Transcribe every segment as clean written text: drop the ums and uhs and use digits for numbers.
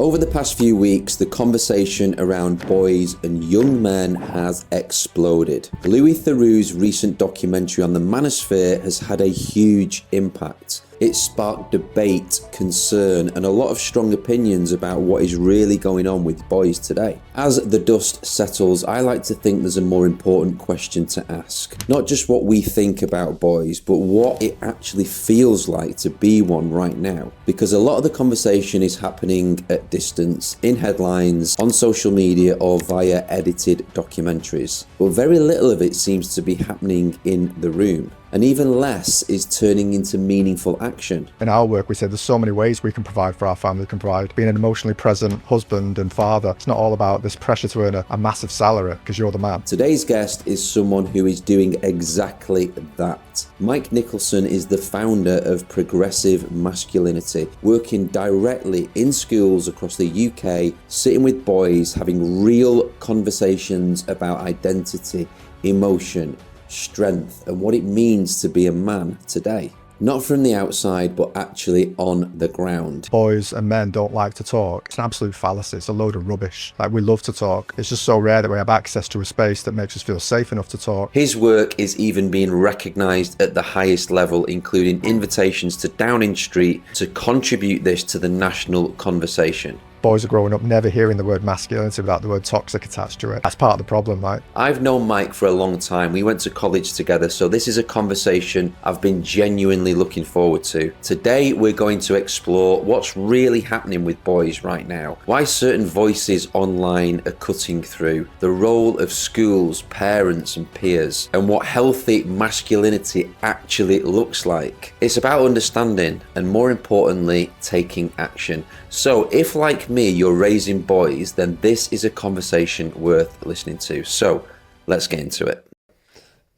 Over the past few weeks, the conversation around boys and young men has exploded. Louis Theroux's recent documentary on the manosphere has had a huge impact. It sparked debate, concern, and a lot of strong opinions about what is really going on with boys today. As the dust settles, I like to think there's a more important question to ask. Not just what we think about boys, but what it actually feels like to be one right now. Because a lot of the conversation is happening at distance, in headlines, on social media, or via edited documentaries. But very little of it seems to be happening in the room. And even less is turning into meaningful action. In our work, we say there's so many ways we can provide for our family. We can provide being an emotionally present husband and father. It's not all about this pressure to earn a massive salary because you're the man. Today's guest is someone who is doing exactly that. Mike Nicholson is the founder of Progressive Masculinity, working directly in schools across the UK, sitting with boys, having real conversations about identity, emotion, strength, and what it means to be a man today. Not from the outside, but actually on the ground. Boys and men don't like to talk. It's an absolute fallacy. It's a load of rubbish. Like, we love to talk. It's just so rare that we have access to a space that makes us feel safe enough to talk. His work is even being recognised at the highest level, including invitations to Downing Street to contribute this to the national conversation. Boys are growing up never hearing the word masculinity without the word toxic attached to it. That's part of the problem, right? I've known Mike for a long time. We went to college together, so this is a conversation I've been genuinely looking forward to. Today, we're going to explore what's really happening with boys right now, why certain voices online are cutting through, the role of schools, parents, and peers, and what healthy masculinity actually looks like. It's about understanding and, more importantly, taking action. So if, like me, you're raising boys, then this is a conversation worth listening to. So let's get into it.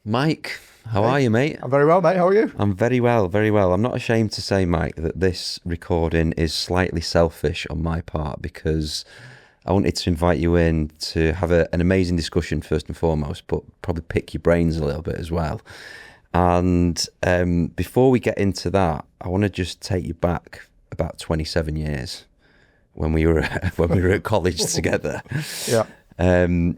Mike, how are you, mate? I'm very well, mate. How are you? I'm very well, very well. I'm not ashamed to say, Mike, that this recording is slightly selfish on my part because I wanted to invite you in to have an amazing discussion first and foremost, but probably pick your brains a little bit as well. And before we get into that, I want to just take you back about 27 years when we were at college together. Yeah. And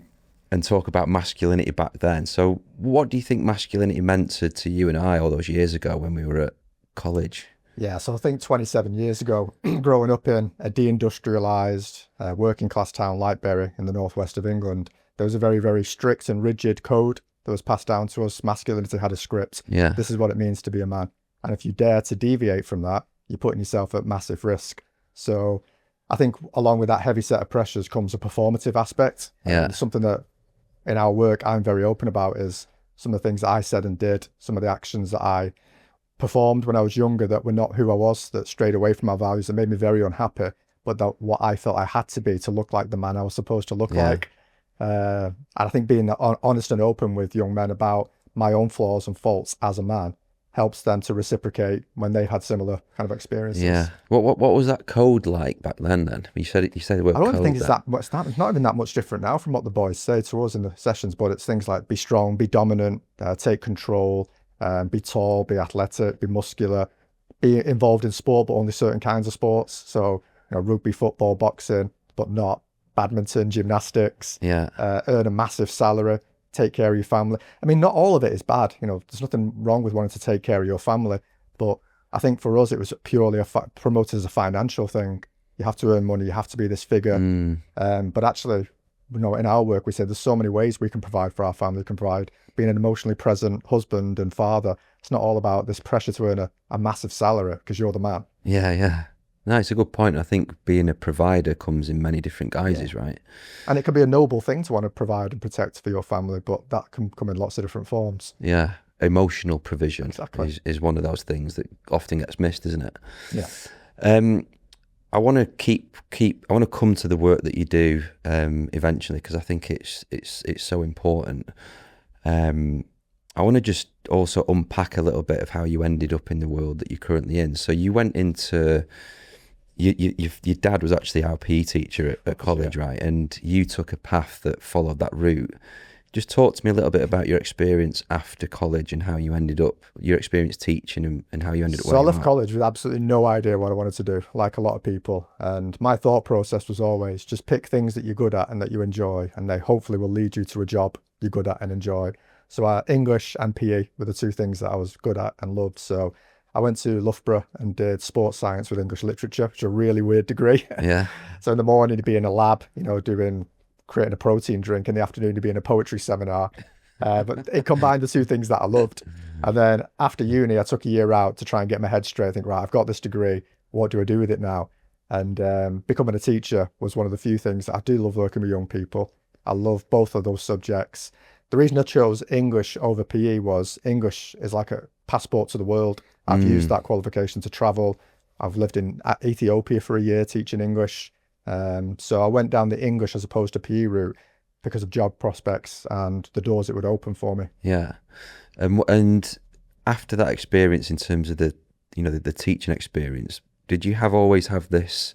talk about masculinity back then. So what do you think masculinity meant to you and I all those years ago when we were at college? Yeah, so I think 27 years ago, growing up in a deindustrialised working class town like Bury in the northwest of England, there was a very, very strict and rigid code that was passed down to us. Masculinity had a script. Yeah. This is what it means to be a man. And if you dare to deviate from that, you're putting yourself at massive risk. So I think along with that heavy set of pressures comes a performative aspect. Yeah. Something that in our work I'm very open about is some of the things that I said and did, some of the actions that I performed when I was younger that were not who I was, that strayed away from my values, that made me very unhappy, but that what I felt I had to be to look like the man I was supposed to look like. And I think being honest and open with young men about my own flaws and faults as a man helps them to reciprocate when they've had similar kind of experiences. Yeah. What was that code like back then? You said the word I don't code think it's that much. It's not even that much different now from what the boys say to us in the sessions, but it's things like be strong, be dominant, take control, be tall, be athletic, be muscular, be involved in sport, but only certain kinds of sports. So, rugby, football, boxing, but not badminton, gymnastics, earn a massive salary, take care of your family. I mean, not all of it is bad. There's nothing wrong with wanting to take care of your family. But I think for us, it was purely promoted as a financial thing. You have to earn money. You have to be this figure. But actually, in our work, we say there's so many ways we can provide for our family. We can provide being an emotionally present husband and father. It's not all about this pressure to earn a massive salary because you're the man. Yeah. No, it's a good point. I think being a provider comes in many different guises, right? And it can be a noble thing to want to provide and protect for your family, but that can come in lots of different forms. Yeah. Emotional provision exactly. is one of those things that often gets missed, isn't it? Yeah. I want to come to the work that you do eventually, because I think it's so important. I want to just also unpack a little bit of how you ended up in the world that you're currently in. So you went into your dad was actually our PE teacher at college, right? And you took a path that followed that route. just talk to me a little bit about your experience after college and how you ended up, your experience teaching and how you ended up So I where you left are. college with absolutely no idea what I wanted to do, like a lot of people. And my thought process was always just pick things that you're good at and that you enjoy, and they hopefully will lead you to a job you're good at and enjoy. So English and PE were the two things that I was good at and loved. So I went to Loughborough and did sports science with English literature, which is a really weird degree. Yeah. So in the morning, you'd be in a lab, creating a protein drink. In the afternoon, you'd be in a poetry seminar. But it combined the two things that I loved. And then after uni, I took a year out to try and get my head straight. I think, right, I've got this degree. What do I do with it now? And becoming a teacher was one of the few things that I do love working with young people. I love both of those subjects. The reason I chose English over PE was English is like a passport to the world. I've used that qualification to travel. I've lived in Ethiopia for a year teaching English. So I went down the English as opposed to PE route because of job prospects and the doors it would open for me. Yeah. And after that experience, in terms of the teaching experience, did you always have this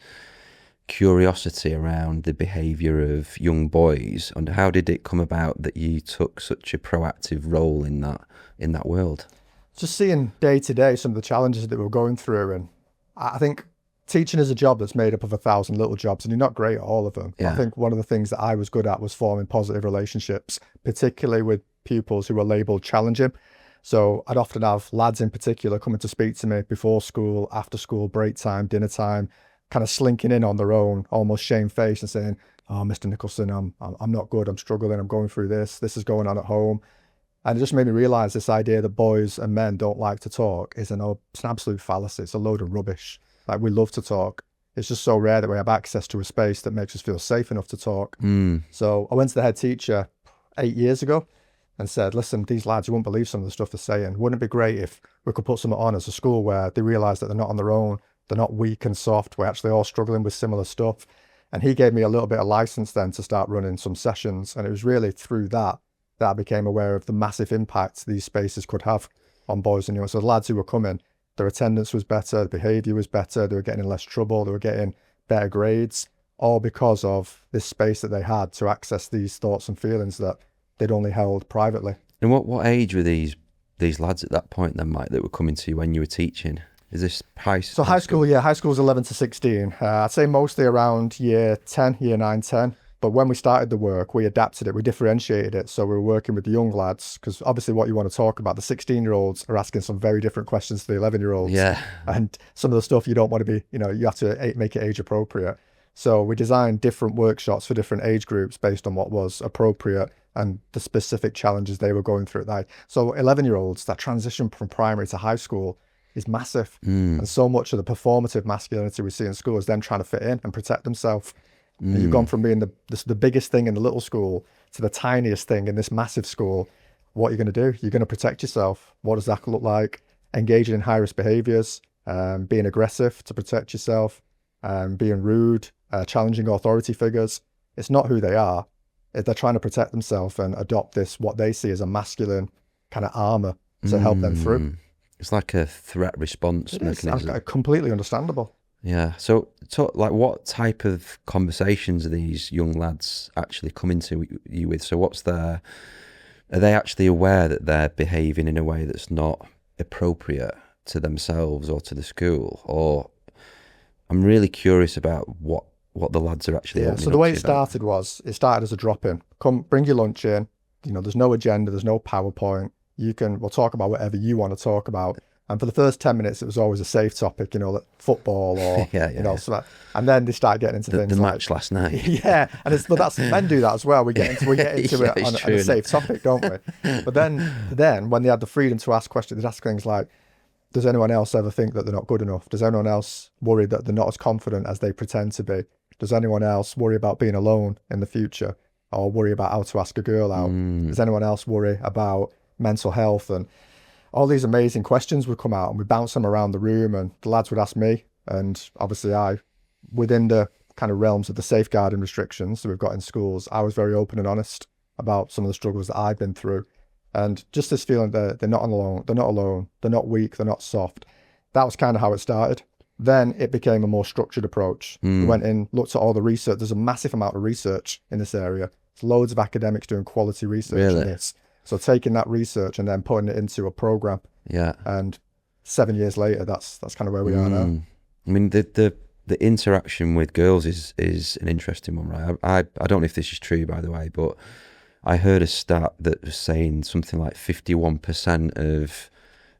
curiosity around the behaviour of young boys, and how did it come about that you took such a proactive role in that world? Just seeing day to day some of the challenges that we're going through, and I think teaching is a job that's made up of 1,000 little jobs, and you're not great at all of them. Yeah. I think one of the things that I was good at was forming positive relationships, particularly with pupils who were labelled challenging. So I'd often have lads in particular coming to speak to me before school, after school, break time, dinner time, kind of slinking in on their own, almost shamefaced, and saying, "Oh, Mr. Nicholson, I'm not good. I'm struggling. I'm going through this. This is going on at home." And it just made me realise this idea that boys and men don't like to talk it's an absolute fallacy. It's a load of rubbish. Like, we love to talk. It's just so rare that we have access to a space that makes us feel safe enough to talk. So I went to the head teacher 8 years ago and said, "Listen, these lads, you won't believe some of the stuff they're saying. Wouldn't it be great if we could put something on as a school where they realise that they're not on their own, they're not weak and soft, we're actually all struggling with similar stuff?" And he gave me a little bit of license then to start running some sessions. And it was really through that I became aware of the massive impact these spaces could have on boys and young. So the lads who were coming, their attendance was better, the behaviour was better, they were getting in less trouble, they were getting better grades, all because of this space that they had to access these thoughts and feelings that they'd only held privately. And what age were these lads at that point then, Mike, that were coming to you when you were teaching? Is this high school? So high school, yeah, high school was 11 to 16. I'd say mostly around year 9, 10. But when we started the work, we adapted it, we differentiated it. So we were working with the young lads, because obviously what you want to talk about, the 16-year-olds are asking some very different questions to the 11-year-olds. Yeah. And some of the stuff you don't want to be, you have to make it age appropriate. So we designed different workshops for different age groups based on what was appropriate and the specific challenges they were going through at that. So 11-year-olds, that transition from primary to high school is massive. And so much of the performative masculinity we see in school is them trying to fit in and protect themselves. And you've gone from being the biggest thing in the little school to the tiniest thing in this massive school. What are you going to do? You're going to protect yourself. What does that look like? Engaging in high-risk behaviours, being aggressive to protect yourself, being rude, challenging authority figures. It's not who they are. They're trying to protect themselves and adopt this, what they see as a masculine kind of armour to help them through. It's like a threat response mechanism. Completely understandable. Yeah. So, what type of conversations are these young lads actually coming to you with? So are they actually aware that they're behaving in a way that's not appropriate to themselves or to the school? Or I'm really curious about what the lads are actually opening so the way up it to you about. started it started as a drop-in. Come, bring your lunch in. There's no agenda, there's no PowerPoint. We'll talk about whatever you want to talk about. And for the first 10 minutes, it was always a safe topic, like football or, so and then they start getting into things the like match last night. Yeah. And that's men do that as well. We get into Yeah, it on a safe topic, don't we? But then when they had the freedom to ask questions, they'd ask things like, does anyone else ever think that they're not good enough? Does anyone else worry that they're not as confident as they pretend to be? Does anyone else worry about being alone in the future or worry about how to ask a girl out? Does anyone else worry about mental health? And all these amazing questions would come out and we bounce them around the room and the lads would ask me. And obviously within the kind of realms of the safeguarding restrictions that we've got in schools, I was very open and honest about some of the struggles that I've been through. And just this feeling that they're not alone, they're not weak, they're not soft. That was kind of how it started. Then it became a more structured approach. We went in, looked at all the research. There's a massive amount of research in this area. There's loads of academics doing quality research on this. So taking that research and then putting it into a program. Yeah. And 7 years later, that's kind of where we are now. I mean, the interaction with girls is an interesting one, right? I don't know if this is true, by the way, but I heard a stat that was saying something like 51% of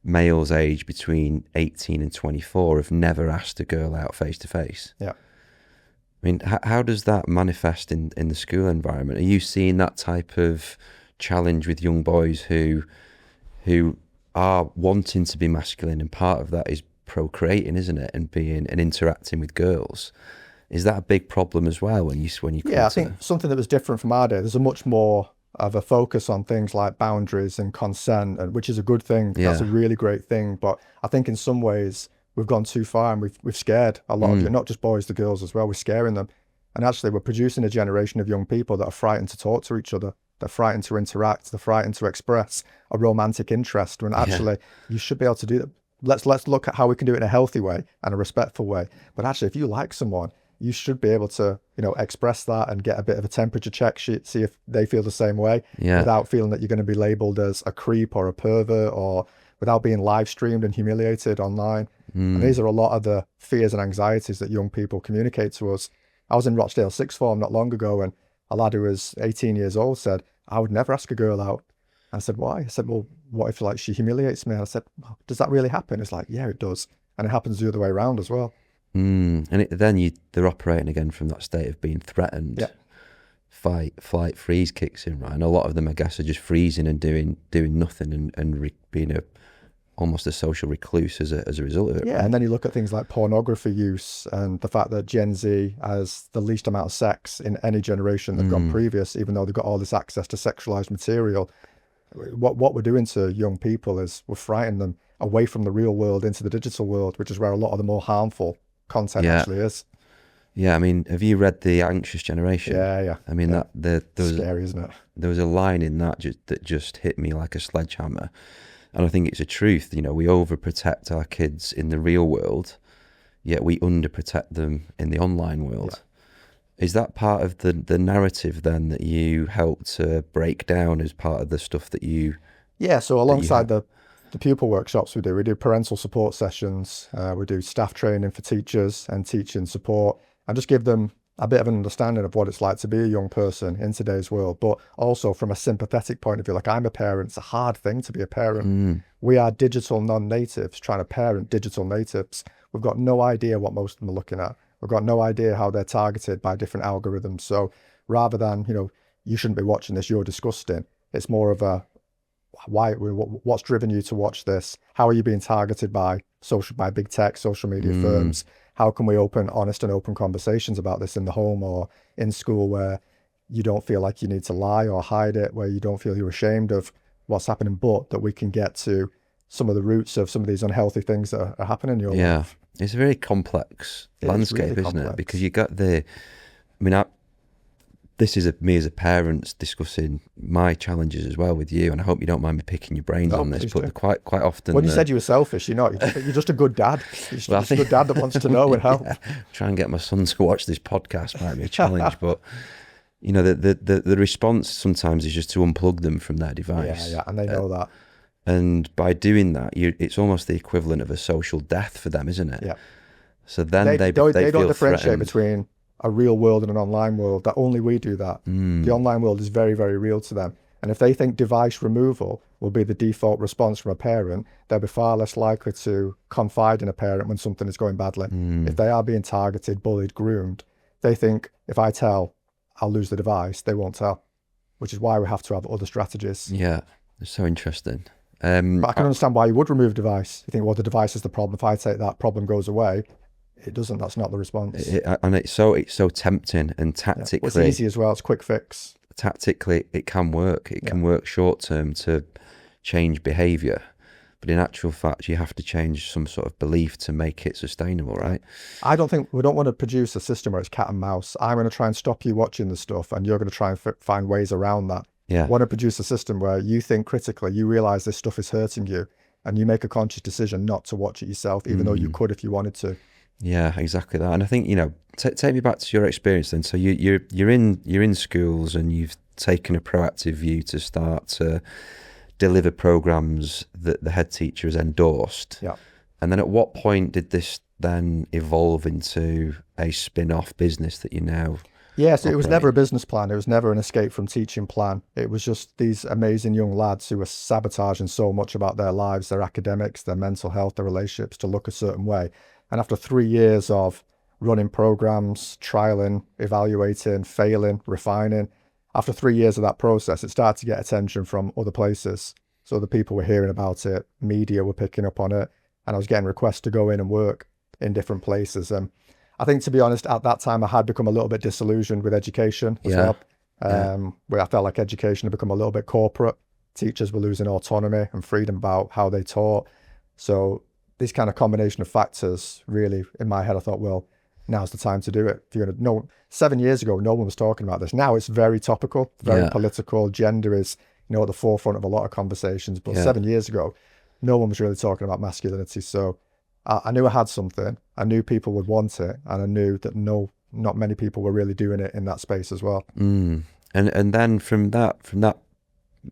males aged between 18 and 24 have never asked a girl out face to face. Yeah. I mean, how does that manifest in the school environment? Are you seeing that type of challenge with young boys who are wanting to be masculine, and part of that is procreating, isn't it, and being and interacting with girls? Is that a big problem as well when you Yeah, I think something that was different from our day, there's a much more of a focus on things like boundaries and consent, and which is a good thing. Yeah. That's a really great thing. But I think in some ways we've gone too far, and we've scared a lot of, not just boys, the girls as well. We're scaring them. And actually we're producing a generation of young people that are frightened to talk to each other. They're frightened to interact. They're frightened to express a romantic interest, when actually you should be able to do that. Let's look at how we can do it in a healthy way and a respectful way. But actually, if you like someone, you should be able to, express that and get a bit of a temperature check, see if they feel the same way, without feeling that you're going to be labeled as a creep or a pervert, or without being live streamed and humiliated online. And these are a lot of the fears and anxieties that young people communicate to us. I was in Rochdale sixth form not long ago, and a lad who was 18 years old said, I would never ask a girl out. I said, why? I said, well, what if she humiliates me? And I said, well, does that really happen? It's like, yeah, it does. And it happens the other way around as well. And they're operating again from that state of being threatened. Yeah. Fight, flight, freeze kicks in, right? And a lot of them, I guess, are just freezing and doing nothing and being almost a social recluse as a result of it. Yeah, right? and then you look at things like pornography use and the fact that Gen Z has the least amount of sex in any generation they've got previous, even though they've got all this access to sexualized material. What we're doing to young people is we're frightening them away from the real world into the digital world, which is where a lot of the more harmful content actually is. Yeah, I mean, have you read The Anxious Generation? Yeah. I mean, there was scary, isn't it? There was a line in that that just hit me like a sledgehammer. And I think it's a truth, we overprotect our kids in the real world, yet we underprotect them in the online world. Yeah. Is that part of the narrative then that you help to break down as part of the stuff that you... Yeah, so alongside the pupil workshops we do parental support sessions, we do staff training for teachers and teaching support, and just give them a bit of an understanding of what it's like to be a young person in today's world, but also from a sympathetic point of view. Like, I'm a parent, it's a hard thing to be a parent. We are digital non-natives trying to parent digital natives. We've got no idea what most of them are looking at. We've got no idea how they're targeted by different algorithms. So rather than, you shouldn't be watching this, you're disgusting, it's more of a, what's driven you to watch this? How are you being targeted by big tech, social media firms? How can we open honest and open conversations about this in the home or in school, where you don't feel like you need to lie or hide it, where you don't feel you're ashamed of what's happening, but that we can get to some of the roots of some of these unhealthy things that are happening in your life. It's a very complex landscape, really, isn't it? Because you got this is me as a parent discussing my challenges as well with you, and I hope you don't mind me picking your brains on this, but quite often... When you said you were selfish, you're just a good dad. You're just a good dad that wants to know and help. Try and get my son to watch this podcast might be a challenge, but the response sometimes is just to unplug them from their device. Yeah, and they know that. And by doing that, it's almost the equivalent of a social death for them, isn't it? Yeah. So then they don't feel differentiate threatened. Between a real world and an online world. That only we do that. The online world is very, very real to them. And if they think device removal will be the default response from a parent, they'll be far less likely to confide in a parent when something is going badly. If they are being targeted, bullied, groomed, they think, if I tell, I'll lose the device, they won't tell, which is why we have to have other strategies. Yeah, it's so interesting. But I can understand why you would remove a device. You think, well, the device is the problem. If I take that, problem goes away. It doesn't. That's not the response. And it's so tempting, and tactically... Well, it's easy as well. It's quick fix. Tactically, it can work. It can work short term to change behaviour. But in actual fact, you have to change some sort of belief to make it sustainable, right? We don't want to produce a system where it's cat and mouse. I'm going to try and stop you watching the stuff, and you're going to try and find ways around that. Yeah. I want to produce a system where you think critically, you realise this stuff is hurting you, and you make a conscious decision not to watch it yourself, even though you could if you wanted to. Yeah, exactly that. And I think, take me back to your experience then. So you're in schools, and you've taken a proactive view to start to deliver programs that the head teacher has endorsed. Yeah. And then at what point did this then evolve into a spin-off business that you now Yes, it was operate? never a business plan. It was never an escape from teaching plan. It was just these amazing young lads who were sabotaging so much about their lives, their academics, their mental health, their relationships to look a certain way. And after 3 years of running programs, trialing, evaluating, failing, refining, after 3 years of that process, it started to get attention from other places. So other people were hearing about it, media were picking up on it, and I was getting requests to go in and work in different places. And I think, to be honest, at that time, I had become a little bit disillusioned with education as well. Where I felt like education had become a little bit corporate. Teachers were losing autonomy and freedom about how they taught. So this kind of combination of factors, really, in my head, I thought, well, now's the time to do it. If you're gonna, no, 7 years ago, no one was talking about this. Now it's very topical, very political. Gender is, at the forefront of a lot of conversations. But 7 years ago, no one was really talking about masculinity. So I knew I had something. I knew people would want it, and I knew that not many people were really doing it in that space as well. And then from that,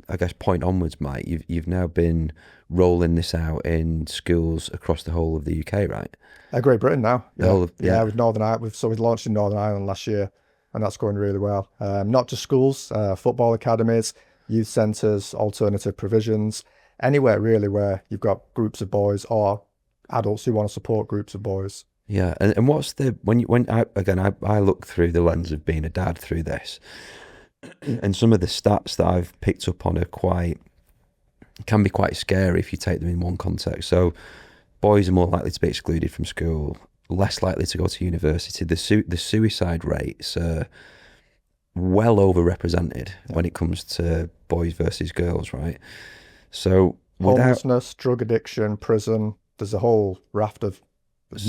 I guess, point onwards, Mike, you've now been rolling this out in schools across the whole of the UK, right? Great Britain now. With Northern Ireland. So we launched in Northern Ireland last year, and that's going really well. Not just schools, football academies, youth centres, alternative provisions, anywhere really where you've got groups of boys or adults who want to support groups of boys. Yeah, and what's I look through the lens of being a dad through this, and some of the stats that I've picked up on can be quite scary if you take them in one context. So boys are more likely to be excluded from school, less likely to go to university. The suicide rates are well overrepresented when it comes to boys versus girls, right? So homelessness, drug addiction, prison, there's a whole raft of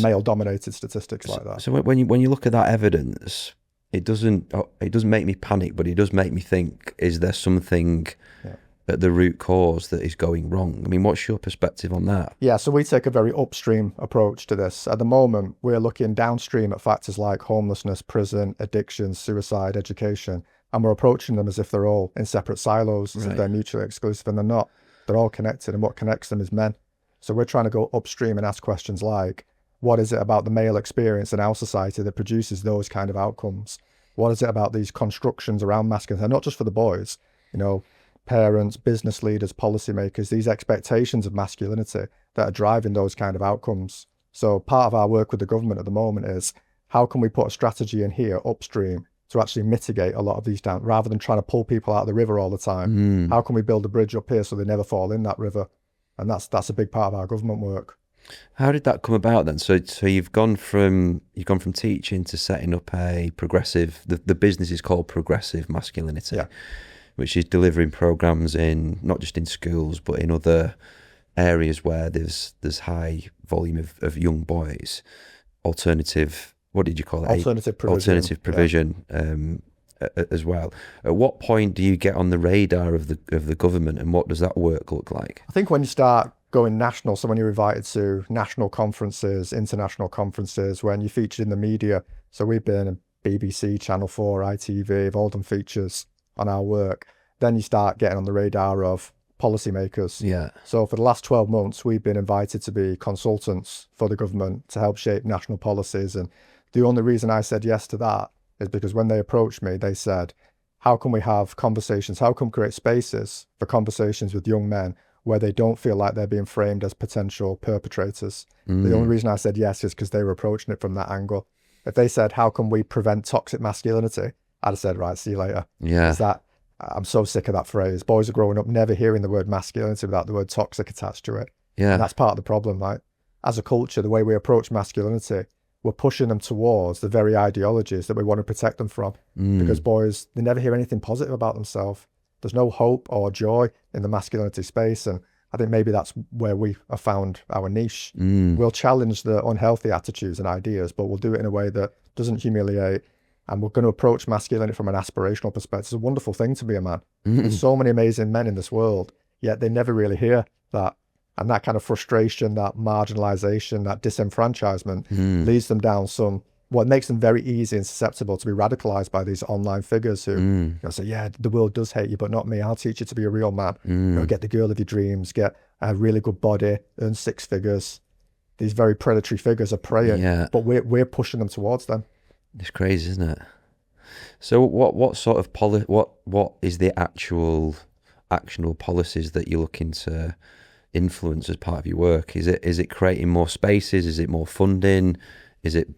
male-dominated statistics like that. So when you look at that evidence, it doesn't make me panic, but it does make me think: is there something at the root cause that is going wrong? I mean, what's your perspective on that? Yeah, so we take a very upstream approach to this. At the moment, we're looking downstream at factors like homelessness, prison, addiction, suicide, education, and we're approaching them as if they're all in separate silos, as if they're mutually exclusive, and they're not. They're all connected, and what connects them is men. So we're trying to go upstream and ask questions like, what is it about the male experience in our society that produces those kind of outcomes? What is it about these constructions around masculinity? And not just for the boys, parents, business leaders, policymakers, these expectations of masculinity that are driving those kind of outcomes. So part of our work with the government at the moment is, how can we put a strategy in here upstream to actually mitigate a lot of these down, rather than trying to pull people out of the river all the time? How can we build a bridge up here so they never fall in that river? And that's a big part of our government work. How did that come about then? So you've gone from teaching to setting up a progressive. The business is called Progressive Masculinity, which is delivering programs in not just in schools but in other areas where there's high volume of young boys. Alternative. What did you call it? Alternative provision. As well. At what point do you get on the radar of the government, and what does that work look like? I think when you start going national, so when you're invited to national conferences, international conferences, when you're featured in the media, so we've been in BBC, Channel 4, ITV, have all done features on our work, then you start getting on the radar of policymakers. Yeah. So for the last 12 months, we've been invited to be consultants for the government to help shape national policies. And the only reason I said yes to that is because when they approached me, they said, how can we have conversations? How can we create spaces for conversations with young men where they don't feel like they're being framed as potential perpetrators? The only reason I said yes is because they were approaching it from that angle. If they said, how can we prevent toxic masculinity? I'd have said, right, see you later. Yeah. I'm so sick of that phrase. Boys are growing up never hearing the word masculinity without the word toxic attached to it. Yeah. And that's part of the problem, right? As a culture, the way we approach masculinity, we're pushing them towards the very ideologies that we want to protect them from. Because boys, they never hear anything positive about themselves. There's no hope or joy in the masculinity space. And I think maybe that's where we have found our niche. We'll challenge the unhealthy attitudes and ideas, but we'll do it in a way that doesn't humiliate. And we're going to approach masculinity from an aspirational perspective. It's a wonderful thing to be a man. There's so many amazing men in this world, yet they never really hear that. And that kind of frustration, that marginalization, that disenfranchisement leads them down some what makes them very easy and susceptible to be radicalized by these online figures who say, yeah, the world does hate you, but not me. I'll teach you to be a real man. Get the girl of your dreams, get a really good body, earn 6 figures. These very predatory figures are preying, but we're pushing them towards them. It's crazy, isn't it? So what sort of what is the actual actionable policies that you're looking to influence as part of your work? Is it creating more spaces? Is it more funding? Is it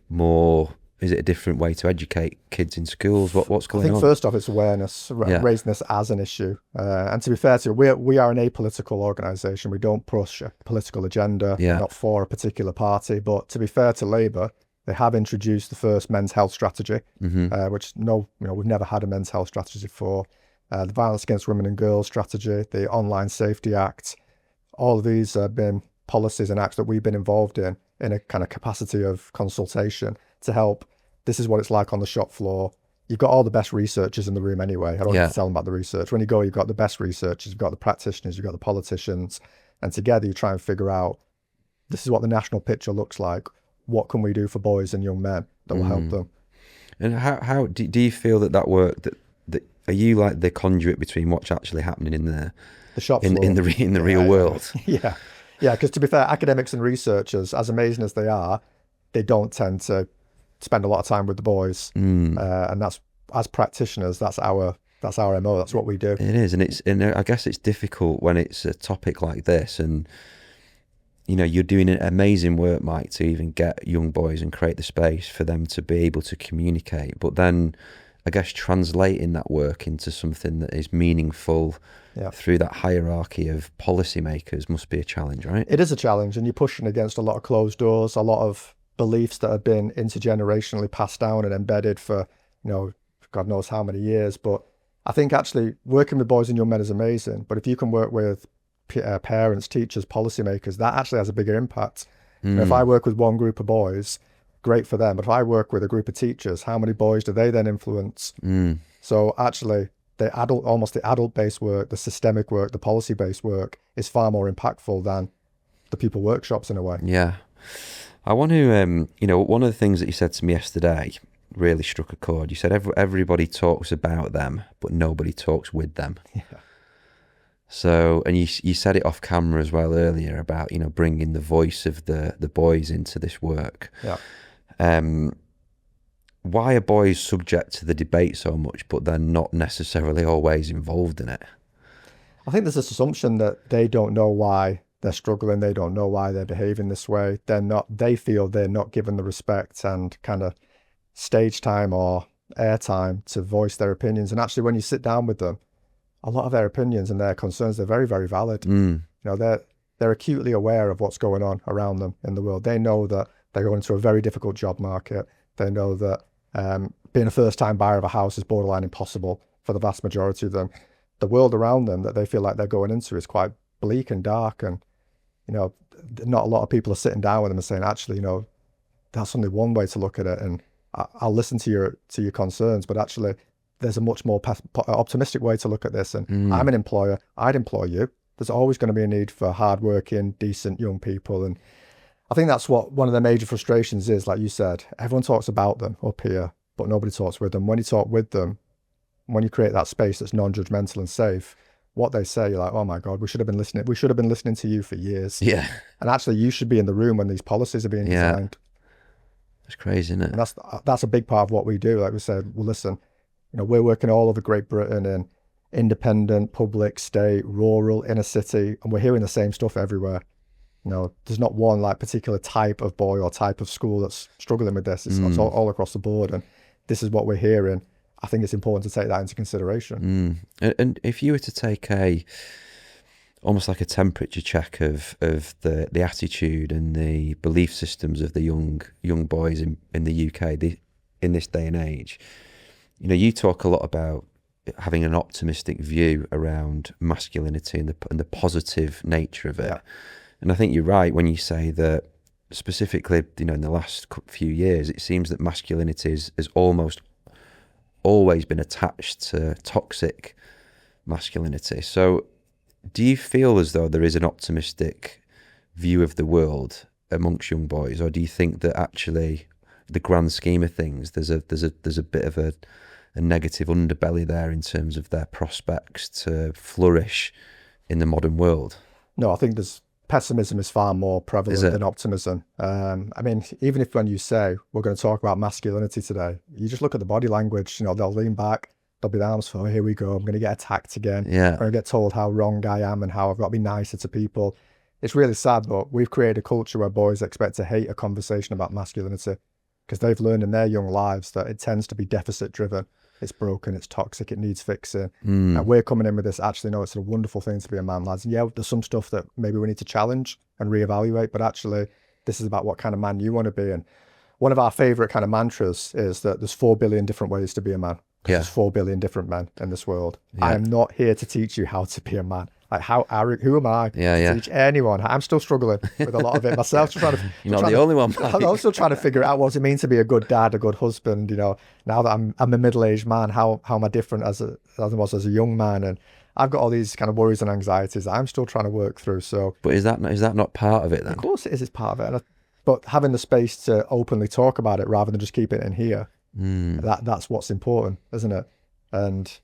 a different way to educate kids in schools? What's going on? I think first off, it's awareness, raising this as an issue. And to be fair to you, we are an apolitical organisation. We don't push a political agenda. We're not for a particular party. But to be fair to Labour, they have introduced the first men's health strategy, which we've never had a men's health strategy before. The Violence Against Women and Girls strategy, the Online Safety Act. All of these have been policies and acts that we've been involved in a kind of capacity of consultation to help. This is what it's like on the shop floor. You've got all the best researchers in the room anyway. I don't need to tell them about the research. When you go, you've got the best researchers, you've got the practitioners, you've got the politicians, and together you try and figure out, this is what the national picture looks like. What can we do for boys and young men that will help them? And how do you feel that work, that are you like the conduit between what's actually happening in the shop floor, in the real world? Yeah, because to be fair, academics and researchers, as amazing as they are, they don't tend to spend a lot of time with the boys, and that's, as practitioners, that's our MO. That's what we do. It is, and I guess it's difficult when it's a topic like this, and you're doing amazing work, Mike, to even get young boys and create the space for them to be able to communicate. But then, I guess translating that work into something that is meaningful through that hierarchy of policymakers must be a challenge, right? It is a challenge, and you're pushing against a lot of closed doors, a lot of beliefs that have been intergenerationally passed down and embedded for, God knows how many years. But I think actually working with boys and young men is amazing. But if you can work with parents, teachers, policymakers, that actually has a bigger impact. If I work with one group of boys, great for them. But if I work with a group of teachers, how many boys do they then influence? So actually, the adult-based work, the systemic work, the policy-based work is far more impactful than the pupil workshops in a way. Yeah. I want to, one of the things that you said to me yesterday really struck a chord. You said everybody talks about them, but nobody talks with them. Yeah. So, and you said it off camera as well earlier about, bringing the voice of the boys into this work. Yeah. Why are boys subject to the debate so much, but they're not necessarily always involved in it? I think there's this assumption that they don't know why they're struggling. They don't know why they're behaving this way. They feel they're not given the respect and kind of stage time or airtime to voice their opinions. And actually, when you sit down with them, a lot of their opinions and their concerns, they're very, very valid. They're acutely aware of what's going on around them in the world. They know that they're going into a very difficult job market. They know that being a first-time buyer of a house is borderline impossible for the vast majority of them. The world around them that they feel like they're going into is quite bleak and dark, and not a lot of people are sitting down with them and saying, actually, that's only one way to look at it, and I'll listen to your concerns, but actually there's a much more optimistic way to look at this, and I'm an employer, I'd employ you. There's always going to be a need for hardworking, decent young people, and I think that's what one of the major frustrations is. Like you said, everyone talks about them up here, but nobody talks with them. When you talk with them, when you create that space that's non-judgmental and safe, what they say, you're like, oh my God, we should have been listening. We should have been listening to you for years. Yeah. And actually, you should be in the room when these policies are being designed. It's crazy, isn't it? And that's a big part of what we do. Like we said, well, listen, we're working all over Great Britain in independent, public, state, rural, inner city, and we're hearing the same stuff everywhere. There's not one particular type of boy or type of school that's struggling with this. It's all across the board, and this is what we're hearing. I think it's important to take that into consideration. And if you were to take almost like a temperature check of the attitude and the belief systems of the young boys in the UK in this day and age, you talk a lot about having an optimistic view around masculinity and the positive nature of it. Yeah. And I think you're right when you say that specifically, in the last few years, it seems that masculinity has almost always been attached to toxic masculinity. So do you feel as though there is an optimistic view of the world amongst young boys, or do you think that actually the grand scheme of things, there's a bit of a negative underbelly there in terms of their prospects to flourish in the modern world. No, I think there's pessimism is far more prevalent than optimism. I mean, even if when you say we're going to talk about masculinity today, you just look at the body language, you know, they'll lean back, they'll be the arms for, here we go, I'm going to get attacked again. Yeah. I'm going to get told how wrong I am and how I've got to be nicer to people. It's really sad, but we've created a culture where boys expect to hate a conversation about masculinity because they've learned in their young lives that it tends to be deficit driven. It's broken, it's toxic, it needs fixing. And we're coming in with this, actually, no, it's a wonderful thing to be a man, lads. And yeah, there's some stuff that maybe we need to challenge and reevaluate, but actually, this is about what kind of man you want to be. And one of our favorite kind of mantras is that there's 4 billion different ways to be a man. Yeah. There's 4 billion different men in this world. Yeah. I am not here to teach you how to be a man. Like, how arrogant, who am I to teach anyone? I'm still struggling with a lot of it myself. You're not the only one. I'm also trying to figure out what does it mean to be a good dad, a good husband. You know, now that I'm a middle-aged man, how am I different as I was as a young man? And I've got all these kind of worries and anxieties that I'm still trying to work through. So, but is that not part of it then? Of course it is. It's part of it. But having the space to openly talk about it rather than just keep it in here, that's what's important, isn't it? And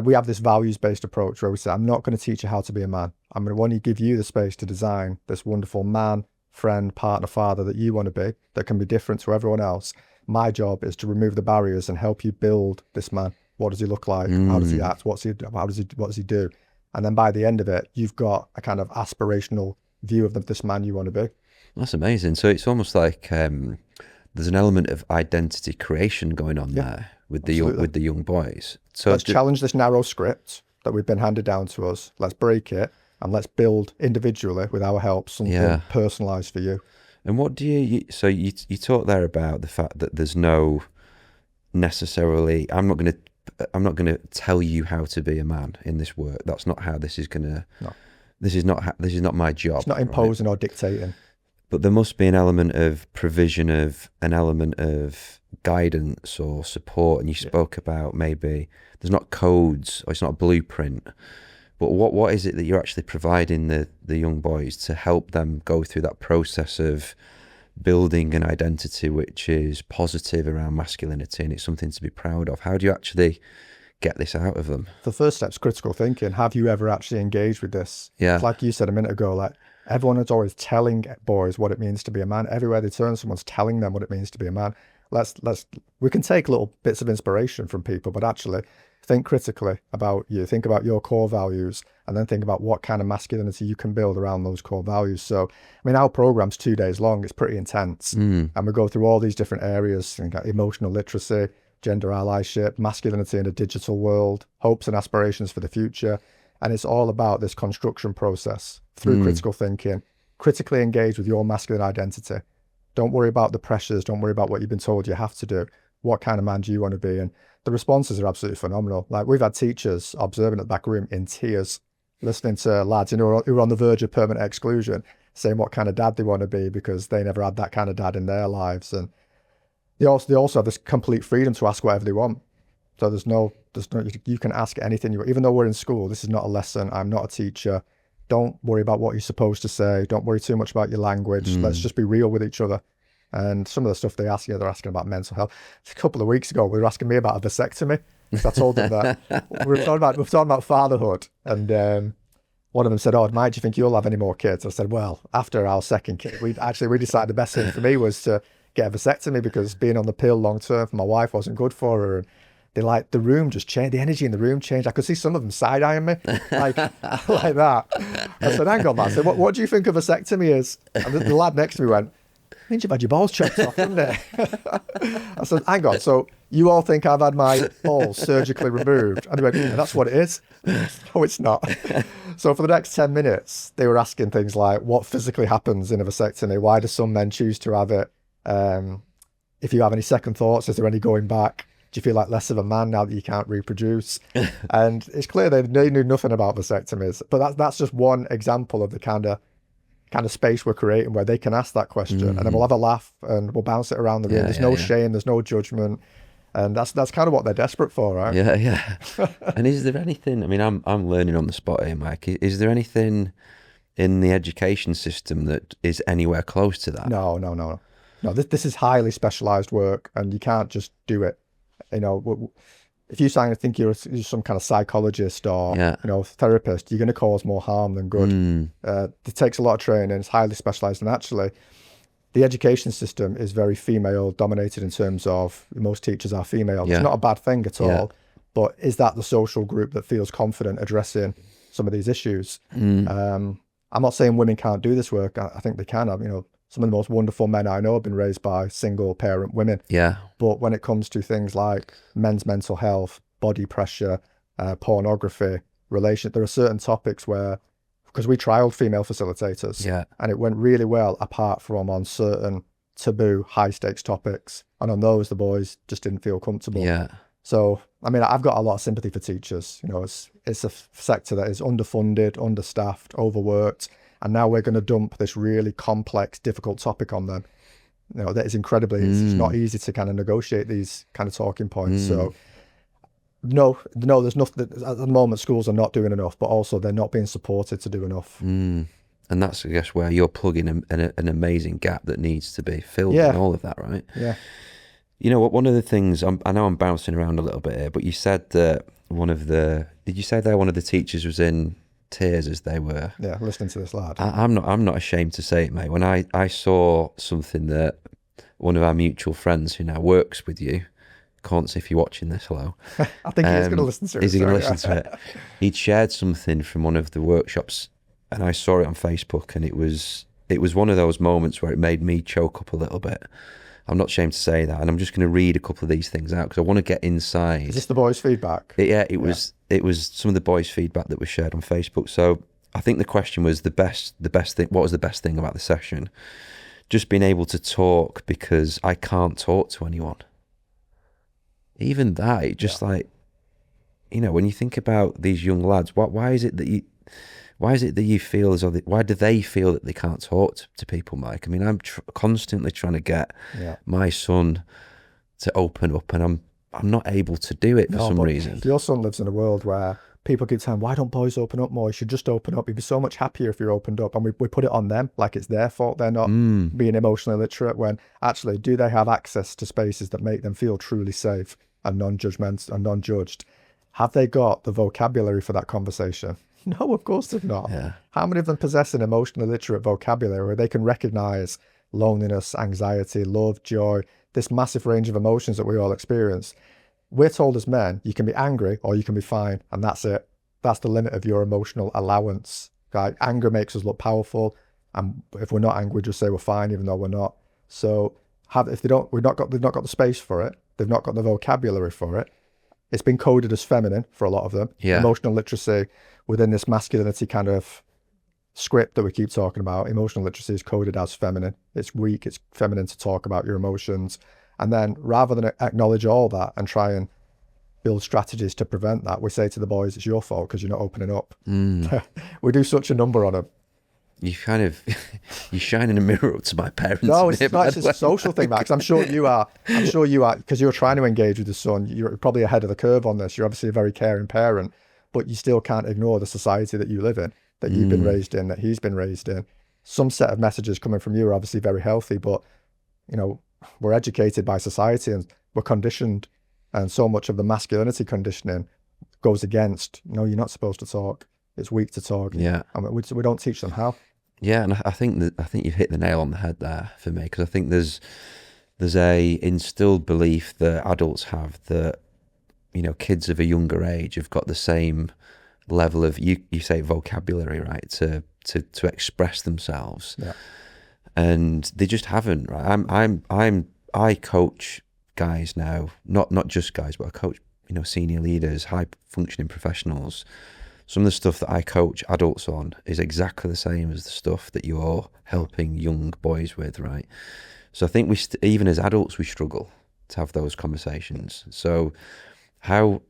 we have this values-based approach where we say, I'm not going to teach you how to be a man. I'm going to want to give you the space to design this wonderful man, friend, partner, father that you want to be, that can be different to everyone else. My job is to remove the barriers and help you build this man. What does he look like? How does he act? What does he do? And then by the end of it, you've got a kind of aspirational view of this man you want to be. That's amazing. So it's almost like there's an element of identity creation going on there with the young boys. So let's challenge this narrow script that we've been handed down to us. Let's break it and let's build individually with our help something personalized for you. And what do you talk there about the fact that there's no necessarily, I'm not going to tell you how to be a man in this work. That's not how this is going to. No. This is not my job. It's not imposing or dictating. But there must be an element of provision, of an element of guidance or support. And you spoke about maybe there's not codes or it's not a blueprint, but what is it that you're actually providing the young boys to help them go through that process of building an identity which is positive around masculinity and it's something to be proud of? How do you actually get this out of them? The first step's critical thinking. Have you ever actually engaged with this? Yeah. It's like you said a minute ago, like everyone is always telling boys what it means to be a man. Everywhere they turn, someone's telling them what it means to be a man. We can take little bits of inspiration from people, but actually think critically about you. Think about your core values and then think about what kind of masculinity you can build around those core values. So, I mean, our program's 2 days long. It's pretty intense. And we go through all these different areas, emotional literacy, gender allyship, masculinity in a digital world, hopes and aspirations for the future. And it's all about this construction process through critical thinking, critically engage with your masculine identity. Don't worry about the pressures. Don't worry about what you've been told you have to do. What kind of man do you want to be? And the responses are absolutely phenomenal. Like we've had teachers observing at the back room in tears, listening to lads who are on the verge of permanent exclusion, saying what kind of dad they want to be because they never had that kind of dad in their lives. And they also have this complete freedom to ask whatever they want. So there's no, you can ask anything you want. Even though we're in school, this is not a lesson. I'm not a teacher. Don't worry about what you're supposed to say. Don't worry too much about your language. Let's just be real with each other. And some of the stuff they ask, they're asking about mental health. A couple of weeks ago, they were asking me about a vasectomy. So I told them that we were talking about fatherhood. And one of them said, Mike, do you think you'll have any more kids? I said, well, after our second kid, we decided the best thing for me was to get a vasectomy because being on the pill long term for my wife wasn't good for her. And the room just changed. The energy in the room changed. I could see some of them side-eyeing me like that. I said, hang on, man. I said, what do you think a vasectomy is? And the lad next to me went, means you've had your balls chopped off, haven't it? I said, hang on, so you all think I've had my balls surgically removed? And he went, that's what it is. No, it's not. So for the next 10 minutes, they were asking things like, what physically happens in a vasectomy? Why do some men choose to have it? If you have any second thoughts, is there any going back? Do you feel like less of a man now that you can't reproduce? And it's clear they knew nothing about vasectomies. But that's just one example of the kind of space we're creating where they can ask that question and then we'll have a laugh and we'll bounce it around the room. There's no shame, there's no judgment. And that's kind of what they're desperate for, right? Yeah. And is there anything, I mean, I'm learning on the spot here, Mike. Is there anything in the education system that is anywhere close to that? No. No, this is highly specialized work, and you can't just do it. If you think you're some kind of psychologist or Yeah. therapist, you're going to cause more harm than good. It takes a lot of training. It's highly specialized, and actually, the education system is very female dominated in terms of most teachers are female. Yeah. It's not a bad thing at Yeah. all, but is that the social group that feels confident addressing some of these issues? I'm not saying women can't do this work. I think they can. Some of the most wonderful men I know have been raised by single parent women. Yeah. But when it comes to things like men's mental health, body pressure, pornography, there are certain topics where, because we trialed female facilitators, Yeah. and it went really well, apart from on certain taboo, high stakes topics. And on those, the boys just didn't feel comfortable. Yeah. So, I've got a lot of sympathy for teachers. It's a sector that is underfunded, understaffed, overworked. And now we're going to dump this really complex, difficult topic on them. That is incredibly, it's not easy to kind of negotiate these kind of talking points. So no, there's nothing, at the moment schools are not doing enough, but also they're not being supported to do enough. And that's, I guess, where you're plugging an amazing gap that needs to be filled in all of that, right? Yeah. One of the things, I know I'm bouncing around a little bit here, but you said that did you say that one of the teachers was in tears as they were listening to this lad? I'm not ashamed to say it, mate. When I saw something that one of our mutual friends who now works with you, Cons, if you're watching this, hello. I think he's going to listen to it. Is he going to listen to it? He'd shared something from one of the workshops, and I saw it on Facebook, and it was one of those moments where it made me choke up a little bit. I'm not ashamed to say that, and I'm just going to read a couple of these things out because I want to get inside. Is this the boys' feedback? It was some of the boys' feedback that was shared on Facebook. So I think the question was the best thing. What was the best thing about the session? Just being able to talk, because I can't talk to anyone. Even that, it just like, when you think about these young lads, why is it that you feel as though why do they feel that they can't talk to people, Mike? I mean, I'm constantly trying to get my son to open up, and I'm not able to do it for some reason. Your son lives in a world where people keep saying, why don't boys open up more? You should just open up. You'd be so much happier if you're opened up. And we put it on them like it's their fault they're not being emotionally literate, when actually, do they have access to spaces that make them feel truly safe and non-judgmental and non-judged? Have they got the vocabulary for that conversation? No, of course they've not. Yeah. How many of them possess an emotionally literate vocabulary where they can recognize loneliness, anxiety, love, joy, this massive range of emotions that we all experience? We're told as men, you can be angry or you can be fine, and that's it. That's the limit of your emotional allowance. Right? Anger makes us look powerful, and if we're not angry, we just say we're fine, even though we're not. So they've not got the space for it. They've not got the vocabulary for it. It's been coded as feminine for a lot of them. Yeah. Emotional literacy within this masculinity kind of script that we keep talking about. Emotional literacy is coded as feminine. It's weak. It's feminine to talk about your emotions. And then rather than acknowledge all that and try and build strategies to prevent that, we say to the boys, it's your fault because you're not opening up. We do such a number on them. You're shining a mirror up to my parents. No, it's not. It's a social thing, Max. I'm sure you are, because you're trying to engage with the son. You're probably ahead of the curve on this. You're obviously a very caring parent, but you still can't ignore the society that you live in, that you've been raised in, that he's been raised in. Some set of messages coming from you are obviously very healthy, but, we're educated by society and we're conditioned. And so much of the masculinity conditioning goes against, you're not supposed to talk. It's weak to talk. Yeah. And we don't teach them how. Yeah, and I think you've hit the nail on the head there for me, because I think there's a instilled belief that adults have that, kids of a younger age have got the same level of, you say vocabulary, right, to express themselves. Yeah. And they just haven't, right? I coach guys now, not just guys, but I coach, senior leaders, high functioning professionals. Some of the stuff that I coach adults on is exactly the same as the stuff that you're helping young boys with, right? So I think even as adults, we struggle to have those conversations. So how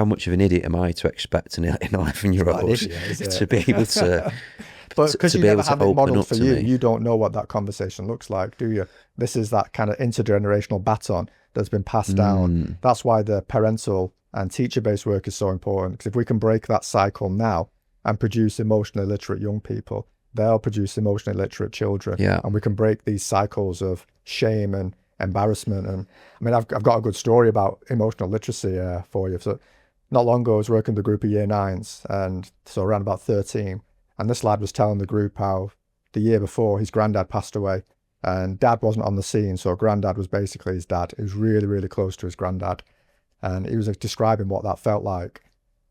much of an idiot am I to expect an 11-year-old to be able to... But because you never have it modeled for you, me. you don't know what that conversation looks like, do you? This is that kind of intergenerational baton that's been passed down. That's why the parental and teacher-based work is so important, because if we can break that cycle now and produce emotionally literate young people, they'll produce emotionally literate children. Yeah. And we can break these cycles of shame and embarrassment. And I mean, I've got a good story about emotional literacy for you. So not long ago, I was working with a group of year nines, and so around about 13. And this lad was telling the group how the year before his granddad passed away, and dad wasn't on the scene. So granddad was basically his dad. He was really, really close to his granddad. And he was describing what that felt like.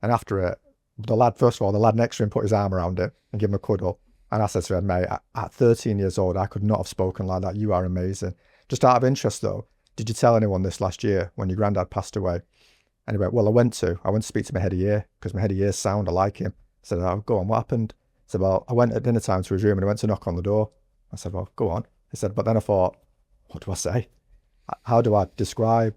And after it, the lad next to him put his arm around him and gave him a cuddle. And I said to him, mate, at 13 years old, I could not have spoken like that. You are amazing. Just out of interest though, did you tell anyone this last year when your granddad passed away? And he went, well, I went to speak to my head of year because my head of year sound like him. I said, oh, go on, what happened? I said, well, I went at dinner time to his room and I went to knock on the door. I said, well, go on. He said, but then I thought, what do I say? How do I describe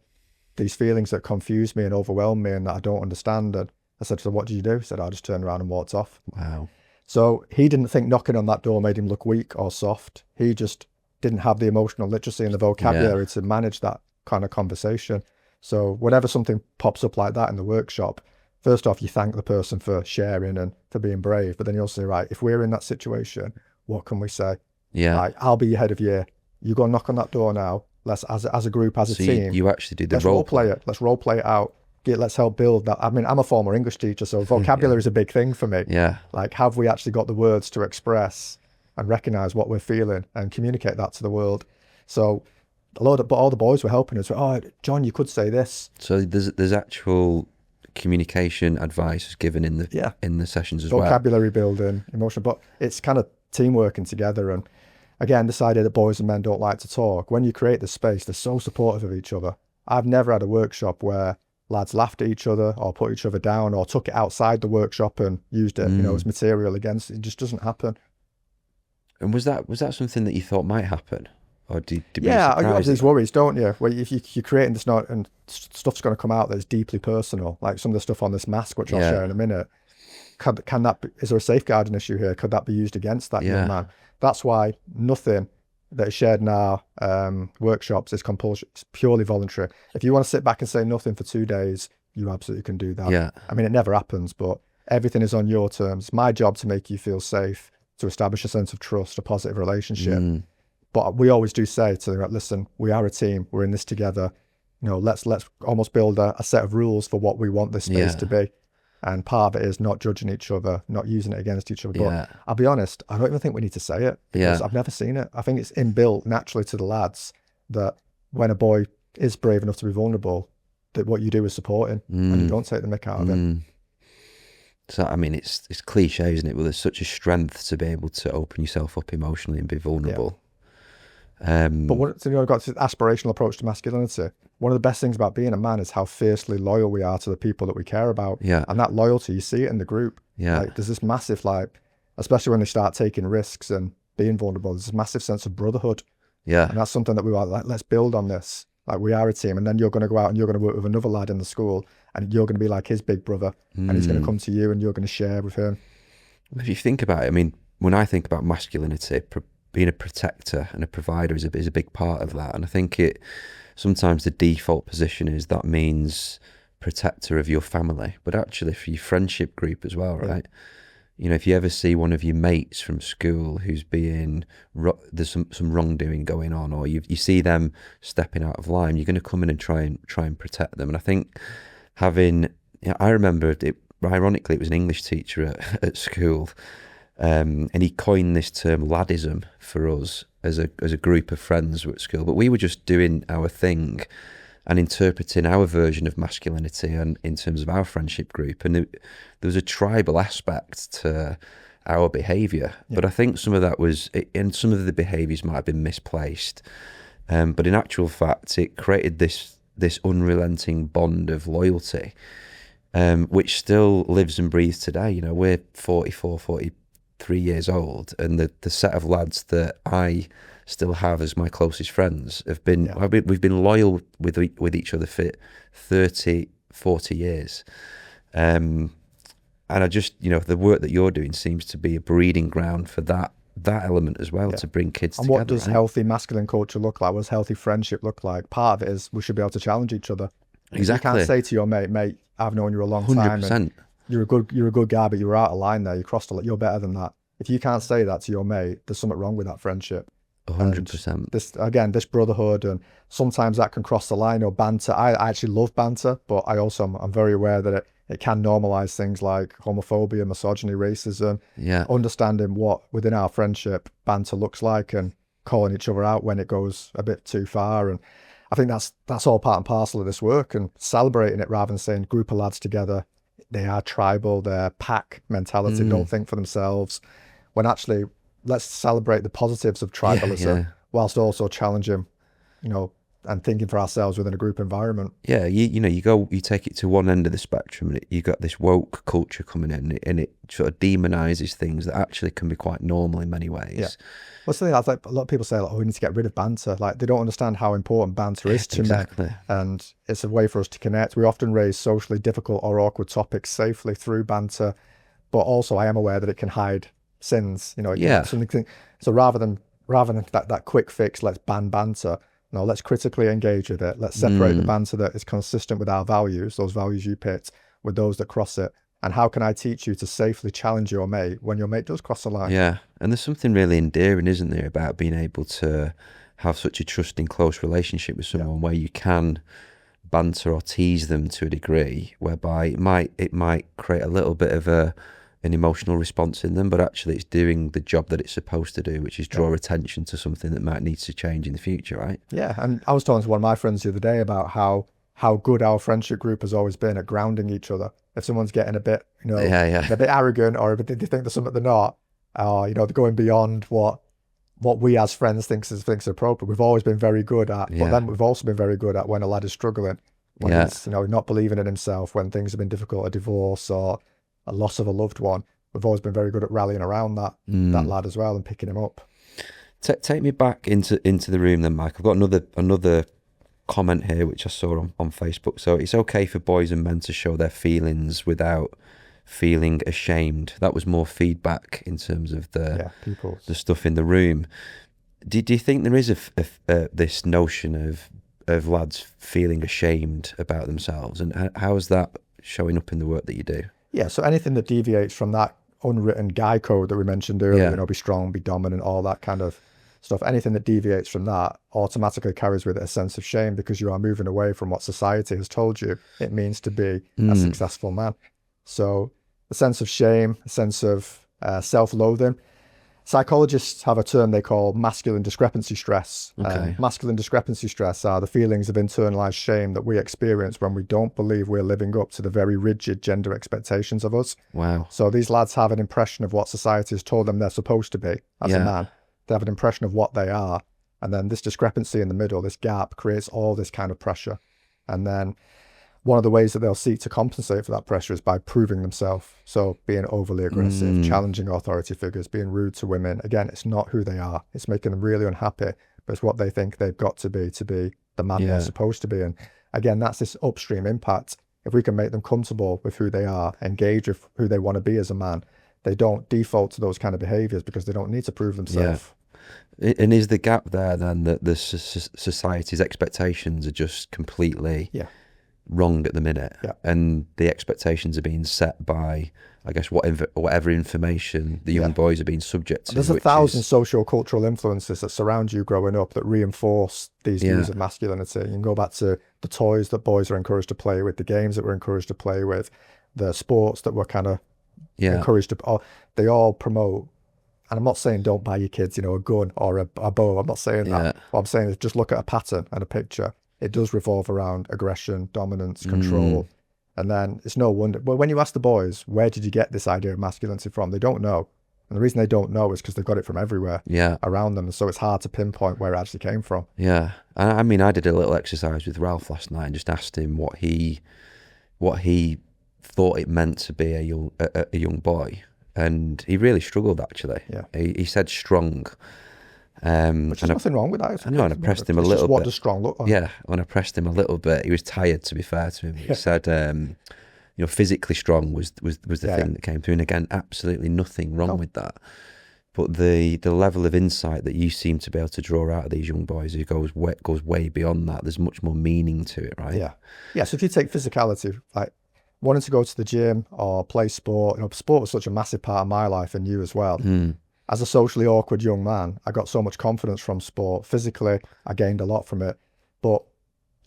these feelings that confuse me and overwhelm me and that I don't understand? And I said, so what did you do? He said, I just turned around and walked off. Wow. So he didn't think knocking on that door made him look weak or soft. He just didn't have the emotional literacy and the vocabulary to manage that kind of conversation. So whenever something pops up like that in the workshop, first off, you thank the person for sharing and for being brave. But then you also say, right, if we're in that situation, what can we say? Yeah. Like, I'll be your head of year. You go and knock on that door now. Let's, as a group, as a team. You actually do the let's role play it. Let's role play it out. Let's help build that. I mean, I'm a former English teacher, so vocabulary is a big thing for me. Yeah. Like, have we actually got the words to express and recognize what we're feeling and communicate that to the world? So but all the boys were helping us. Oh, John, you could say this. So there's actual communication advice given in the sessions as well. Vocabulary building, emotion, but it's kind of team working together. And again, this idea that boys and men don't like to talk. When you create the space, they're so supportive of each other. I've never had a workshop where lads laughed at each other or put each other down or took it outside the workshop and used it, as material against it. It just doesn't happen. And was that something that you thought might happen? Or did you you have these it? worries, don't you? Where if you're creating this note and stuff's going to come out that's deeply personal, like some of the stuff on this mask, which I'll share in a minute. Can that be, is there a safeguarding issue here? Could that be used against that young man? That's why nothing that is shared in our workshops is compulsory. It's purely voluntary. If you want to sit back and say nothing for 2 days, you absolutely can do that. Yeah. I mean, it never happens, but everything is on your terms. It's my job to make you feel safe, to establish a sense of trust, a positive relationship. But we always do say to them, listen, we are a team. We're in this together. Let's almost build a set of rules for what we want this space to be. And part of it is not judging each other, not using it against each other. But I'll be honest, I don't even think we need to say it because I've never seen it. I think it's inbuilt naturally to the lads that when a boy is brave enough to be vulnerable, that what you do is support him and you don't take the mick out of it. So, I mean, it's cliche, isn't it? Well, there's such a strength to be able to open yourself up emotionally and be vulnerable. But I've got this aspirational approach to masculinity. One of the best things about being a man is how fiercely loyal we are to the people that we care about. Yeah. And that loyalty, you see it in the group. Yeah. Like, there's this massive, especially when they start taking risks and being vulnerable, there's this massive sense of brotherhood. Yeah. And that's something that we were like, let's build on this. Like, we are a team. And then you're going to go out and you're going to work with another lad in the school and you're going to be like his big brother and he's going to come to you and you're going to share with him. If you think about it, I mean, when I think about masculinity, being a protector and a provider is a big part of that. And I think sometimes the default position is that means protector of your family, but actually for your friendship group as well, right? If you ever see one of your mates from school who's there's some wrongdoing going on, or you see them stepping out of line, you're going to come in and try and protect them. And I think I remember ironically, it was an English teacher at school. And he coined this term laddism for us as a group of friends at school. But we were just doing our thing and interpreting our version of masculinity and in terms of our friendship group. And there was a tribal aspect to our behaviour. Yeah. But I think some of that and some of the behaviours might have been misplaced. But in actual fact, it created this unrelenting bond of loyalty, which still lives and breathes today. We're 43 years old, and the set of lads that I still have as my closest friends we've been loyal with each other for 30-40 years, and I just the work that you're doing seems to be a breeding ground for that element as well, to bring kids together. And what does healthy masculine culture look like? What does healthy friendship look like? Part of it is we should be able to challenge each other. Exactly. You can't say to your mate, I've known you a long time 100%. You're a good guy, but you were out of line there. You crossed a lot. You're better than that. If you can't say that to your mate, there's something wrong with that friendship. 100%. This brotherhood, and sometimes that can cross the line, or banter. I actually love banter, but I'm very aware that it can normalize things like homophobia, misogyny, racism. Yeah. Understanding what within our friendship banter looks like, and calling each other out when it goes a bit too far. And I think that's all part and parcel of this work, and celebrating it rather than saying group of lads together, they are tribal, they're pack mentality, don't think for themselves. When actually, let's celebrate the positives of tribalism whilst also challenging, and thinking for ourselves within a group environment. Yeah, you take it to one end of the spectrum, and you got this woke culture coming in, and it sort of demonizes things that actually can be quite normal in many ways. Yeah. What's the thing? Like, a lot of people say, like, we need to get rid of banter. Like, they don't understand how important banter is to men. And it's a way for us to connect. We often raise socially difficult or awkward topics safely through banter, but also I am aware that it can hide sins. So rather than that quick fix, let's ban banter. No, let's critically engage with it. Let's separate the banter that is consistent with our values, those values you picked, with those that cross it. And how can I teach you to safely challenge your mate when your mate does cross the line? Yeah, and there's something really endearing, isn't there, about being able to have such a trusting, close relationship with someone where you can banter or tease them to a degree, whereby it might create a little bit of an emotional response in them, but actually it's doing the job that it's supposed to do, which is draw attention to something that might need to change in the future, right? Yeah, and I was talking to one of my friends the other day about how good our friendship group has always been at grounding each other. If someone's getting a bit, a bit arrogant, or they think there's something they're not, they're going beyond what we as friends think is appropriate. We've always been very good at, but then we've also been very good at when a lad is struggling, when he's not believing in himself, when things have been difficult, a divorce or a loss of a loved one. We've always been very good at rallying around that lad as well and picking him up. Take me back into the room then, Mike. I've got another comment here which I saw on Facebook. So it's okay for boys and men to show their feelings without feeling ashamed. That was more feedback in terms of the stuff in the room. Do you think there is this notion of lads feeling ashamed about themselves, and how is that showing up in the work that you do? Yeah, so anything that deviates from that unwritten guy code that we mentioned earlier, be strong, be dominant, all that kind of stuff, anything that deviates from that automatically carries with it a sense of shame, because you are moving away from what society has told you it means to be a successful man. So a sense of shame, a sense of self-loathing. Psychologists have a term they call masculine discrepancy stress. Masculine discrepancy stress are the feelings of internalized shame that we experience when we don't believe we're living up to the very rigid gender expectations of us. Wow. So these lads have an impression of what society has told them they're supposed to be as a man. They have an impression of what they are. And then this discrepancy in the middle, this gap, creates all this kind of pressure. And then one of the ways that they'll seek to compensate for that pressure is by proving themselves. So being overly aggressive, challenging authority figures, being rude to women. Again, it's not who they are. It's making them really unhappy, but it's what they think they've got to be the man they're supposed to be. And again, that's this upstream impact. If we can make them comfortable with who they are, engage with who they want to be as a man, they don't default to those kind of behaviors because they don't need to prove themselves. Yeah. And is the gap there then that the society's expectations are just completely wrong at the minute, and the expectations are being set by, I guess, whatever information the young boys are being subject to? There's 1,000 socio-cultural influences that surround you growing up that reinforce these views of masculinity. You can go back to the toys that boys are encouraged to play with, the games that we're encouraged to play with, the sports that we're kind of encouraged to. They all promote. And I'm not saying don't buy your kids, a gun or a bow. I'm not saying that. What I'm saying is just look at a pattern and a picture. It does revolve around aggression, dominance, control. And then it's no wonder. But when you ask the boys, where did you get this idea of masculinity from? They don't know. And the reason they don't know is because they've got it from everywhere around them. And so it's hard to pinpoint where it actually came from. Yeah. I mean, I did a little exercise with Ralph last night and just asked him what he thought it meant to be a young boy. And he really struggled, actually. Yeah. He said strong. Which is nothing wrong with that. I know, and I pressed him a little bit. What does strong look like? Yeah, when I pressed him a little bit, he was tired, to be fair to him. He said, physically strong was the thing that came through. And again, absolutely nothing wrong with that. But the level of insight that you seem to be able to draw out of these young boys, who goes way beyond that. There's much more meaning to it, right? Yeah. Yeah, so if you take physicality, like wanting to go to the gym or play sport, sport was such a massive part of my life and you as well. As a socially awkward young man, I got so much confidence from sport. Physically, I gained a lot from it. But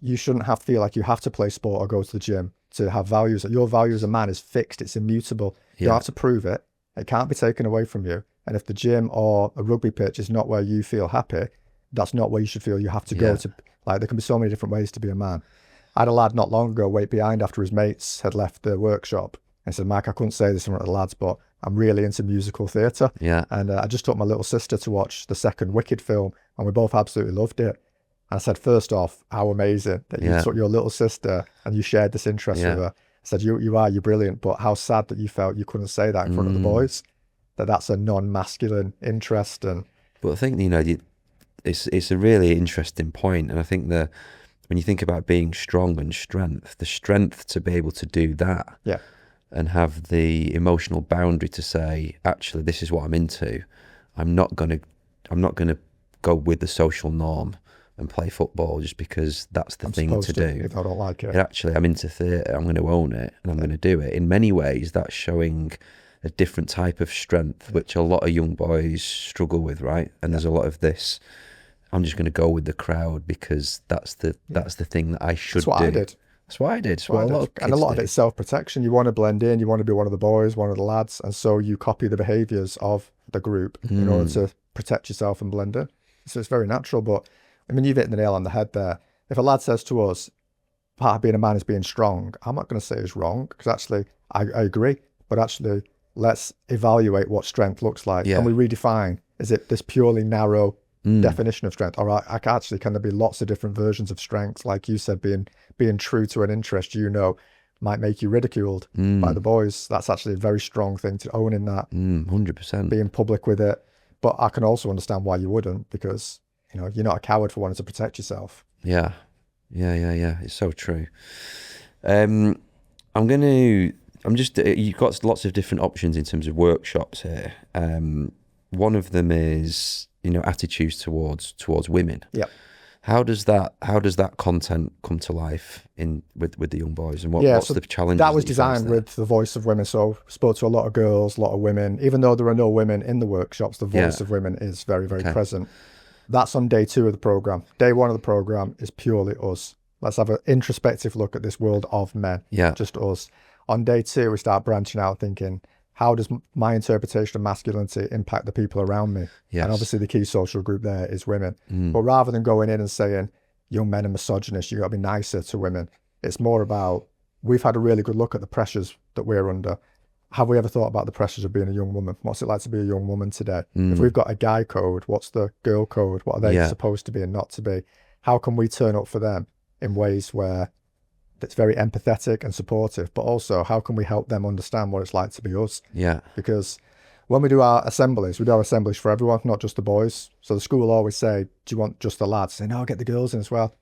you shouldn't have to feel like you have to play sport or go to the gym to have values. Your value as a man is fixed. It's immutable. You don't have to prove it. It can't be taken away from you. And if the gym or a rugby pitch is not where you feel happy, that's not where you should feel you have to go to. Like, there can be so many different ways to be a man. I had a lad not long ago wait behind after his mates had left the workshop and said, Mike, I couldn't say this in front of the lads, but I'm really into musical theatre. Yeah. And I just took my little sister to watch the second Wicked film, and we both absolutely loved it. And I said, first off, how amazing that you took your little sister and you shared this interest with her. I said, you're brilliant, but how sad that you felt you couldn't say that in front of the boys, that's a non-masculine interest. And but I think, it's a really interesting point. And I think that when you think about being strong and strength, the strength to be able to do that and have the emotional boundary to say, actually, this is what I'm into. I'm not gonna go with the social norm and play football just because that's the thing to do. If I don't like it. Actually, I'm into theatre, I'm going to own it and I'm going to do it. In many ways, that's showing a different type of strength, which a lot of young boys struggle with, right? And there's a lot of this, I'm just going to go with the crowd because that's the thing that I should do. That's what I did. That's what I did. That's what a lot of kids and a lot do. of it's self-protection. You want to blend in, you want to be one of the boys, one of the lads, and so you copy the behaviours of the group in order to protect yourself and blend in. So it's very natural, but I mean, you've hit the nail on the head there. If a lad says to us, part of being a man is being strong, I'm not going to say it's wrong, because actually, I agree. But actually, let's evaluate what strength looks like. Yeah. Can we redefine? Is it this purely narrow definition of strength? Or actually, can there be lots of different versions of strength? Like you said, being true to an interest might make you ridiculed by the boys. That's actually a very strong thing to own in that. 100%. Being public with it. But I can also understand why you wouldn't, because you're not a coward for wanting to protect yourself. Yeah. It's so true. You've got lots of different options in terms of workshops here. One of them is, attitudes towards women. Yeah. How does that content come to life with the young boys, and what's the challenge? That was designed with the voice of women. So spoke to a lot of girls, a lot of women. Even though there are no women in the workshops, the voice of women is very, very present. That's on day 2 of the program. Day 1 of the program is purely us. Let's have an introspective look at this world of men. Yeah. Just us. On day 2, we start branching out, thinking, how does my interpretation of masculinity impact the people around me? Yes. And obviously the key social group there is women. But rather than going in and saying, young men are misogynist, you've got to be nicer to women, it's more about, we've had a really good look at the pressures that we're under. Have we ever thought about the pressures of being a young woman? What's it like to be a young woman today? If we've got a guy code, what's the girl code? What are they supposed to be and not to be? How can we turn up for them in ways where it's very empathetic and supportive, but also how can we help them understand what it's like to be us? Yeah. Because when we do our assemblies for everyone, not just the boys. So the school will always say, do you want just the lads? Say, no, get the girls in as well.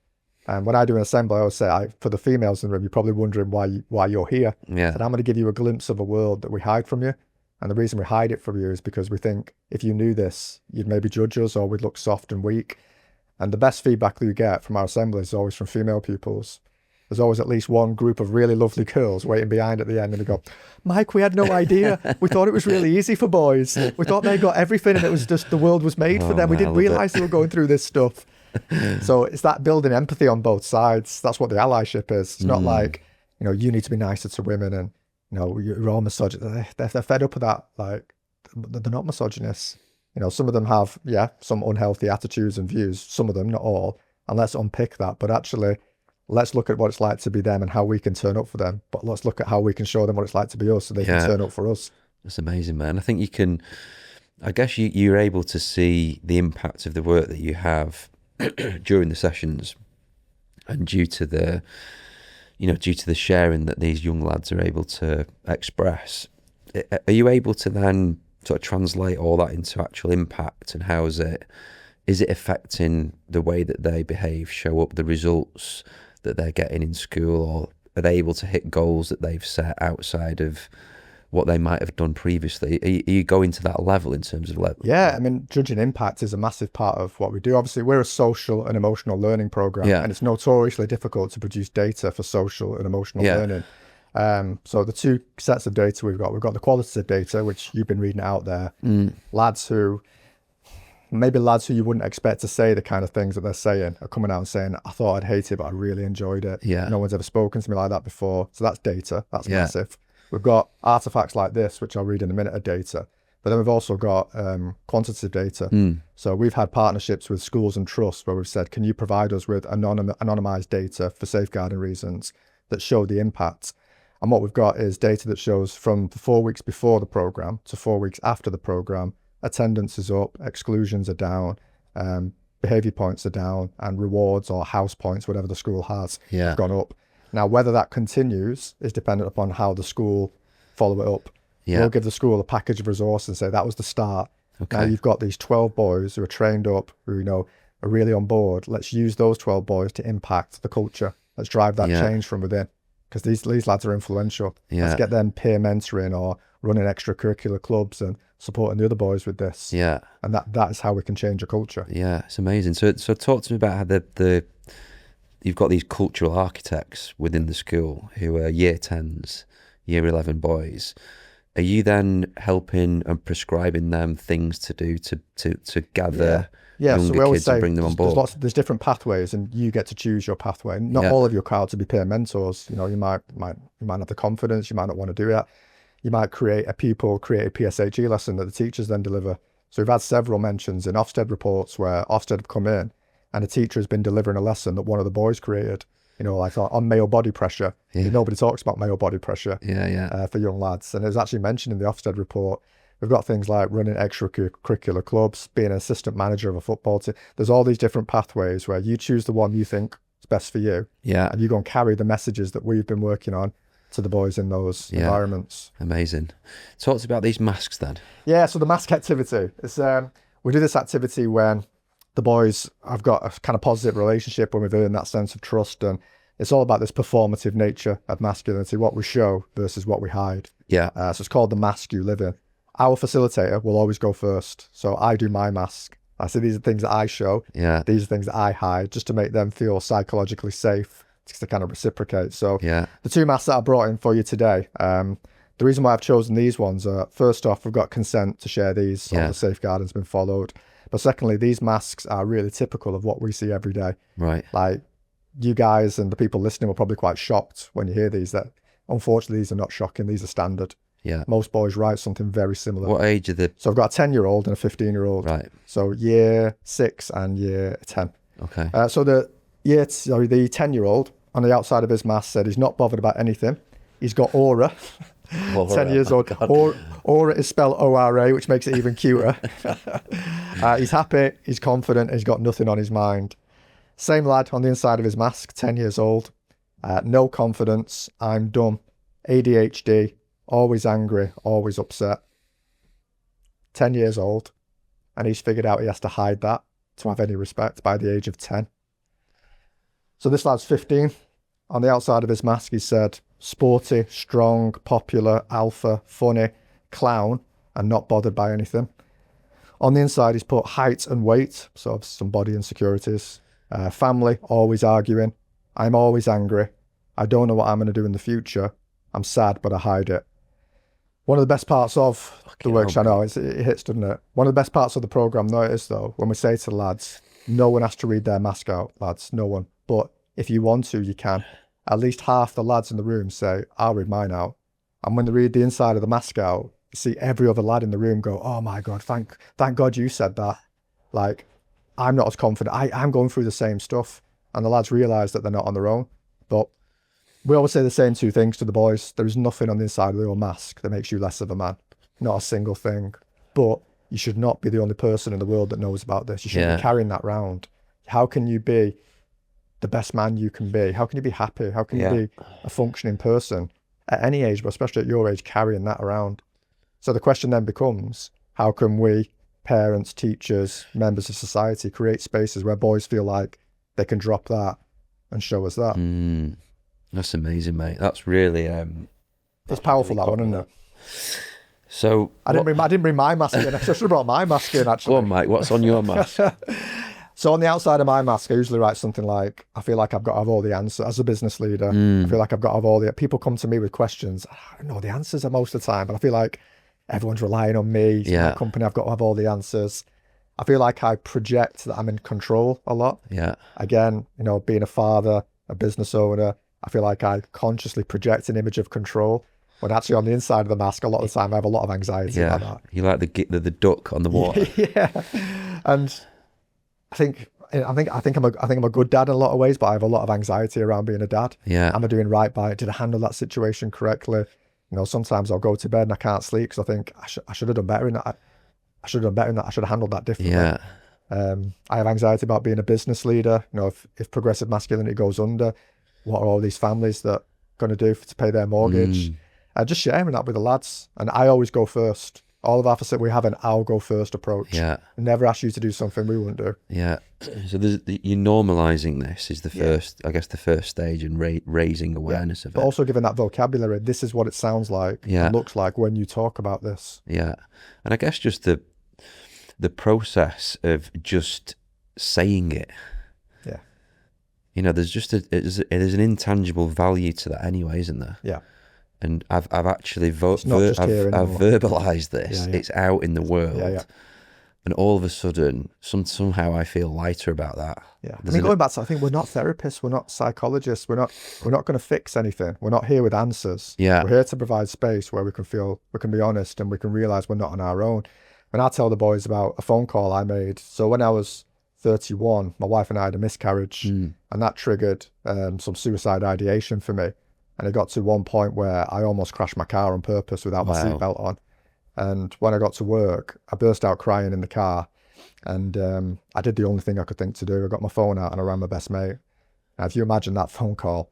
And when I do an assembly, I always say, for the females in the room, you're probably wondering why you're here. Yeah. And I'm going to give you a glimpse of a world that we hide from you. And the reason we hide it from you is because we think if you knew this, you'd maybe judge us or we'd look soft and weak. And the best feedback that you get from our assemblies is always from female pupils. There's always at least one group of really lovely girls waiting behind at the end and they go, Mike, we had no idea. We thought it was really easy for boys. We thought they got everything and it was just the world was made for them. We didn't realise they were going through this stuff. So it's that building empathy on both sides. That's what the allyship is. It's not like, you need to be nicer to women and, you're all misogynist. They're fed up with that. Like, they're not misogynists. Some of them have, some unhealthy attitudes and views. Some of them, not all. And let's unpick that. But actually, let's look at what it's like to be them and how we can turn up for them. But let's look at how we can show them what it's like to be us so they can turn up for us. That's amazing, man. I think I guess you're able to see the impact of the work that you have during the sessions, and due to the sharing that these young lads are able to express. Are you able to then sort of translate all that into actual impact, and how is it affecting the way that they behave, show up, the results that they're getting in school, or are they able to hit goals that they've set outside of what they might have done previously? Are you going to that level in terms of level? Yeah, I mean, judging impact is a massive part of what we do. Obviously, we're a social and emotional learning program, and it's notoriously difficult to produce data for social and emotional learning. So the two sets of data we've got the qualitative data, which you've been reading out there. Lads who you wouldn't expect to say the kind of things that they're saying are coming out and saying, I thought I'd hate it, but I really enjoyed it. Yeah. No one's ever spoken to me like that before. So that's data. That's massive. We've got artifacts like this, which I'll read in a minute, of data. But then we've also got quantitative data. So we've had partnerships with schools and trusts where we've said, can you provide us with anonymized data for safeguarding reasons that show the impact? And what we've got is data that shows from the 4 weeks before the programme to 4 weeks after the programme, attendance is up, exclusions are down, behaviour points are down, and rewards or house points, whatever the school has, have gone up. Now, whether that continues is dependent upon how the school follow it up. We'll give the school a package of resources and say that was the start. Now you've got these 12 boys who are trained up, who are really on board. Let's use those 12 boys to impact the culture. Let's drive that change from within, because these lads are influential. Let's get them peer mentoring or running extracurricular clubs and supporting the other boys with this. And that is how we can change a culture. It's amazing. So talk to me about how you've got these cultural architects within the school who are year 10s, year 11 boys. Are you then helping and prescribing them things to do to gather younger so kids and bring them on board? There's different pathways, and you get to choose your pathway. Not all of your crowds will be peer mentors. You might have the confidence, you might not want to do that. You might create a PSHE lesson that the teachers then deliver. So we've had several mentions in Ofsted reports where Ofsted have come in and a teacher has been delivering a lesson that one of the boys created. Like on male body pressure. Nobody talks about male body pressure for young lads. And it was actually mentioned in the Ofsted report. We've got things like running extracurricular clubs, being an assistant manager of a football team. There's all these different pathways where you choose the one you think is best for you. And you go and carry the messages that we've been working on to the boys in those environments. Amazing. Talk to us about these masks then. So the mask activity is we do this activity when the boys have got a kind of positive relationship, when we've earned that sense of trust, and it's all about this performative nature of masculinity, what we show versus what we hide. So it's called the mask you live in. Our facilitator will always go first. So I do my mask. I say these are things that I show. These are things that I hide, just to make them feel psychologically safe, to kind of reciprocate. So the two masks that I brought in for you today, the reason why I've chosen these ones are, first off, we've got consent to share these. All the safeguarding's been followed. But secondly, these masks are really typical of what we see every day. Like, you guys and the people listening were probably quite shocked when you hear these, that unfortunately these are not shocking, these are standard. Most boys write something very similar. What age are the... So I've got a 10-year-old and a 15-year-old. So year 6 and year 10. So the 10-year-old on the outside of his mask said he's not bothered about anything. He's got aura. 10 years old. Aura is spelled O-R-A, which makes it even cuter. He's happy, he's confident, he's got nothing on his mind. Same lad on the inside of his mask, 10 years old. No confidence, I'm dumb. ADHD, always angry, always upset. 10 years old. And he's figured out he has to hide that to have any respect by the age of 10. So this lad's 15. On the outside of his mask, he said, sporty, strong, popular, alpha, funny, clown, and not bothered by anything. On the inside, he's put height and weight, so some body insecurities. Family, always arguing. I'm always angry. I don't know what I'm going to do in the future. I'm sad, but I hide it. One of the best parts of the workshop, I know, it hits, doesn't it? One of the best parts of the programme, notice though, when we say to the lads, no one has to read their mask out, lads, no one. But if you want to, you can. At least half the lads in the room say, I'll read mine out. And when they read the inside of the mask out, you see every other lad in the room go, oh my God, thank God you said that. Like, I'm not as confident. I'm going through the same stuff. And the lads realise that they're not on their own. But we always say the same two things to the boys. There is nothing on the inside of your mask that makes you less of a man. Not a single thing. But you should not be the only person in the world that knows about this. You shouldn't be carrying that around. How can you be the best man you can be? How can you be happy? How can you be a functioning person at any age, but especially at your age, carrying that around? So the question then becomes, how can we, parents, teachers, members of society, create spaces where boys feel like they can drop that and show us that? That's amazing, mate. That's really... it's powerful, that one, isn't it? So... I didn't bring my mask in. I should have brought my mask in, actually. Go on, Mike. What's on your mask? So on the outside of my mask, I usually write something like, I feel like I've got to have all the answers as a business leader. I feel like I've got to have all the, people come to me with questions. I don't know the answers most of the time, but I feel like everyone's relying on me. It's my company, I've got to have all the answers. I feel like I project that I'm in control a lot. Yeah. Again, you know, being a father, a business owner, I feel like I consciously project an image of control. When actually on the inside of the mask, a lot of the time I have a lot of anxiety about that. You like the duck on the water. Yeah. And I think I'm a good dad in a lot of ways, but I have a lot of anxiety around being a dad. Yeah. Am I doing right by it? Did I handle that situation correctly? You know, sometimes I'll go to bed and I can't sleep because I think I should have done better in that. I should have done better in that. I should have handled that differently. Yeah. I have anxiety about being a business leader. You know, if progressive masculinity goes under, what are all these families that going to do to pay their mortgage? Just sharing that with the lads. And I always go first. All of our facility, we have an I'll go first approach. Yeah. Never ask you to do something we wouldn't do. Yeah. So you're normalizing this is the first, I guess, the first stage in raising awareness of it. But also giving that vocabulary. This is what it sounds like. And looks like when you talk about this. Yeah. And I guess just the process of just saying it. Yeah. You know, there's just there's an intangible value to that anyway, isn't there? Yeah. And I've actually I've verbalized this. Yeah. It's out in the world. Yeah. And all of a sudden, somehow I feel lighter about that. Yeah. I mean, going back to, I think we're not therapists, we're not psychologists, we're not going to fix anything. We're not here with answers. Yeah. We're here to provide space where we can be honest and we can realize we're not on our own. When I tell the boys about a phone call I made, so when I was 31, my wife and I had a miscarriage, and that triggered some suicide ideation for me. And it got to one point where I almost crashed my car on purpose without my seatbelt on. And when I got to work, I burst out crying in the car. And I did the only thing I could think to do. I got my phone out and I rang my best mate. Now, if you imagine that phone call,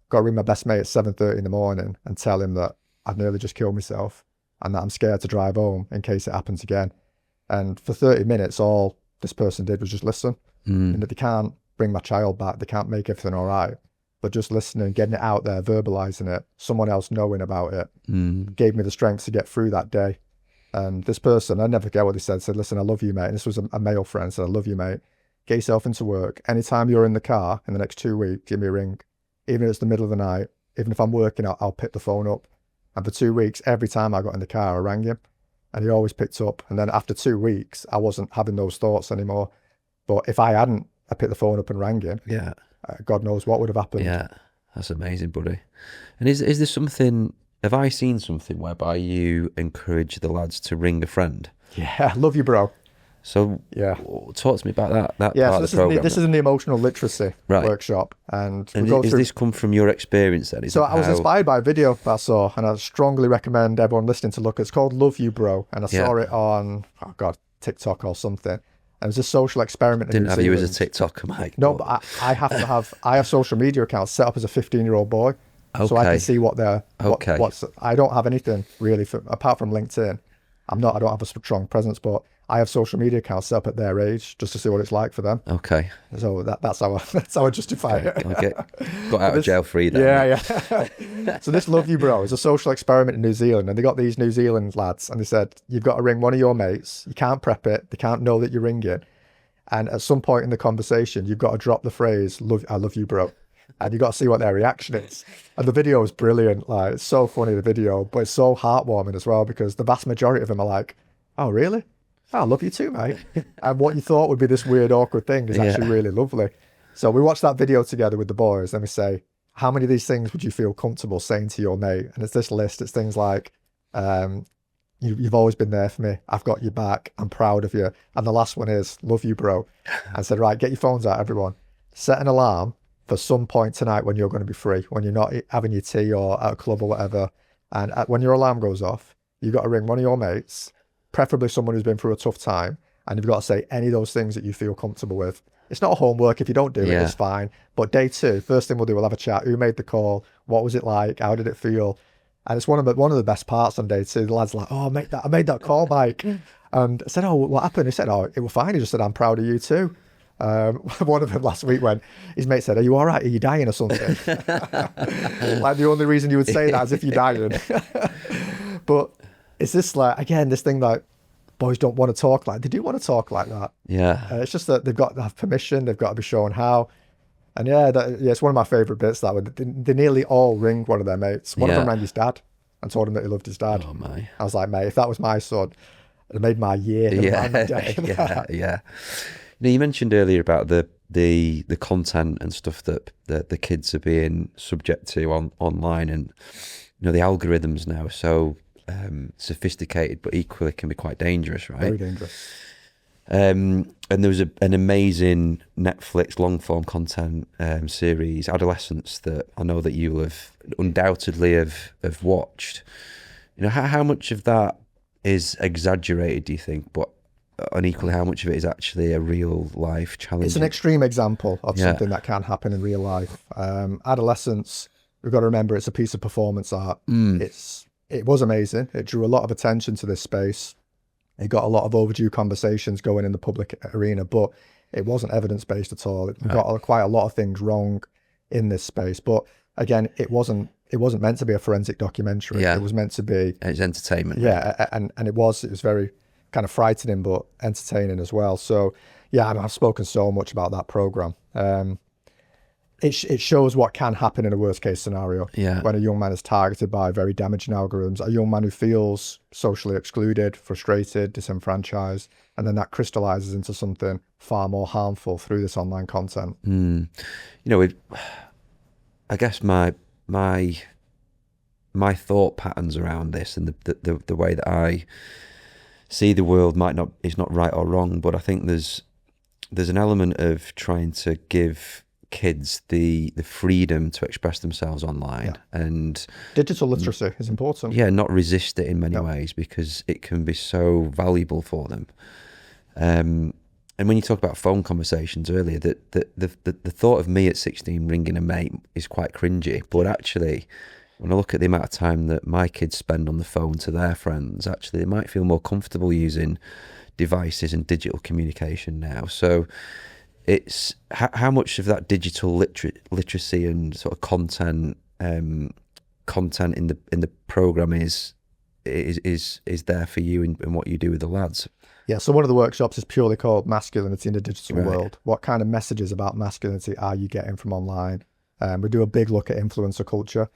got to ring my best mate at 7:30 in the morning and tell him that I've nearly just killed myself and that I'm scared to drive home in case it happens again. And for 30 minutes, all this person did was just listen. And that they can't bring my child back. They can't make everything all right. But just listening, getting it out there, verbalizing it, someone else knowing about it, gave me the strength to get through that day. And this person, I never forget what they said, listen, I love you, mate. And this was a male friend, said, I love you, mate. Get yourself into work. Anytime you're in the car in the next 2 weeks, give me a ring. Even if it's the middle of the night, even if I'm working, I'll pick the phone up. And for 2 weeks, every time I got in the car, I rang him. And he always picked up. And then after 2 weeks, I wasn't having those thoughts anymore. But if I hadn't, I picked the phone up and rang him. Yeah. God knows what would have happened. Yeah, that's amazing, buddy. And is there something, have I seen something whereby you encourage the lads to ring a friend? Yeah, love you, bro. So talk to me about that yeah, part so of the program. This is in the emotional literacy workshop. And is this come from your experience then? I was inspired by a video I saw, and I strongly recommend everyone listening to look. It's called Love You, Bro. And I saw it on, TikTok or something. And it was a social experiment in New Didn't have Zealand. you as a TikToker, Mike. No, but I have social media accounts set up as a 15-year-old boy. Okay. So I can see what they're, I don't have anything really, apart from LinkedIn. I don't have a strong presence, but I have social media accounts set up at their age just to see what it's like for them. Okay. So that's how I justify it. Okay. Got out of jail free then. Yeah. So this Love You, Bro is a social experiment in New Zealand, and they got these New Zealand lads, and they said, you've got to ring one of your mates. You can't prep it. They can't know that you're ringing. And at some point in the conversation, you've got to drop the phrase, I love you, bro. And you've got to see what their reaction is. And the video is brilliant. Like, it's so funny, the video, but it's so heartwarming as well, because the vast majority of them are like, oh, really? I love you too, mate. And what you thought would be this weird, awkward thing is actually really lovely. So we watched that video together with the boys. Then we say, how many of these things would you feel comfortable saying to your mate? And it's this list. It's things like, you've always been there for me. I've got your back. I'm proud of you. And the last one is, love you, bro. And said, right, get your phones out, everyone. Set an alarm for some point tonight when you're going to be free, when you're not having your tea or at a club or whatever. And when your alarm goes off, you've got to ring one of your mates, preferably someone who's been through a tough time, and you've got to say any of those things that you feel comfortable with. It's not homework. If you don't do it, it's fine. But day 2, first thing we'll do, we'll have a chat. Who made the call? What was it like? How did it feel? And it's one of the best parts on day 2. The lad's like, oh, I made that call, Mike. And I said, oh, what happened? He said, oh, it was fine. He just said, I'm proud of you too. One of them last week when his mate said, are you all right? Are you dying or something? Like, the only reason you would say that is if you're dying. But it's this, like, again, this thing that boys don't want to talk like, they do want to talk like that. Yeah. It's just that they've got to have permission, they've got to be shown how. And yeah, it's one of my favourite bits, that would, they nearly all ringed one of their mates. One of them rang his dad and told him that he loved his dad. Oh my. I was like, mate, if that was my son, it made my year. Yeah. You mentioned earlier about the content and stuff that the kids are being subject to online, and the algorithms now are so sophisticated, but equally can be quite dangerous, right? Very dangerous. And there was an amazing Netflix long form content series, Adolescence, that I know that you have undoubtedly have watched. How much of that is exaggerated, do you think? But and equally, how much of it is actually a real life challenge? It's an extreme example of something that can happen in real life. Adolescence, we've got to remember, it's a piece of performance art. It was amazing. It drew a lot of attention to this space. It got a lot of overdue conversations going in the public arena, but it wasn't evidence-based at all. It got quite a lot of things wrong in this space. But again, it wasn't meant to be a forensic documentary. It was meant to be... It's entertainment. Yeah, and it was very kind of frightening, but entertaining as well. So yeah, I've spoken so much about that program. It shows what can happen in a worst case scenario when a young man is targeted by very damaging algorithms, a young man who feels socially excluded, frustrated, disenfranchised, and then that crystallizes into something far more harmful through this online content. I guess my thought patterns around this and the way that I see the world is not right or wrong, but I think there's an element of trying to give kids the freedom to express themselves online, and digital literacy is important. Not resist it in many ways, because it can be so valuable for them. And when you talk about phone conversations earlier, that the thought of me at 16 ringing a mate is quite cringy, but actually, when I look at the amount of time that my kids spend on the phone to their friends, actually they might feel more comfortable using devices and digital communication now. So it's how much of that digital literacy and sort of content in the program is there for you in what you do with the lads? Yeah, so one of the workshops is purely called Masculinity in the Digital World. What kind of messages about masculinity are you getting from online? We do a big look at influencer culture.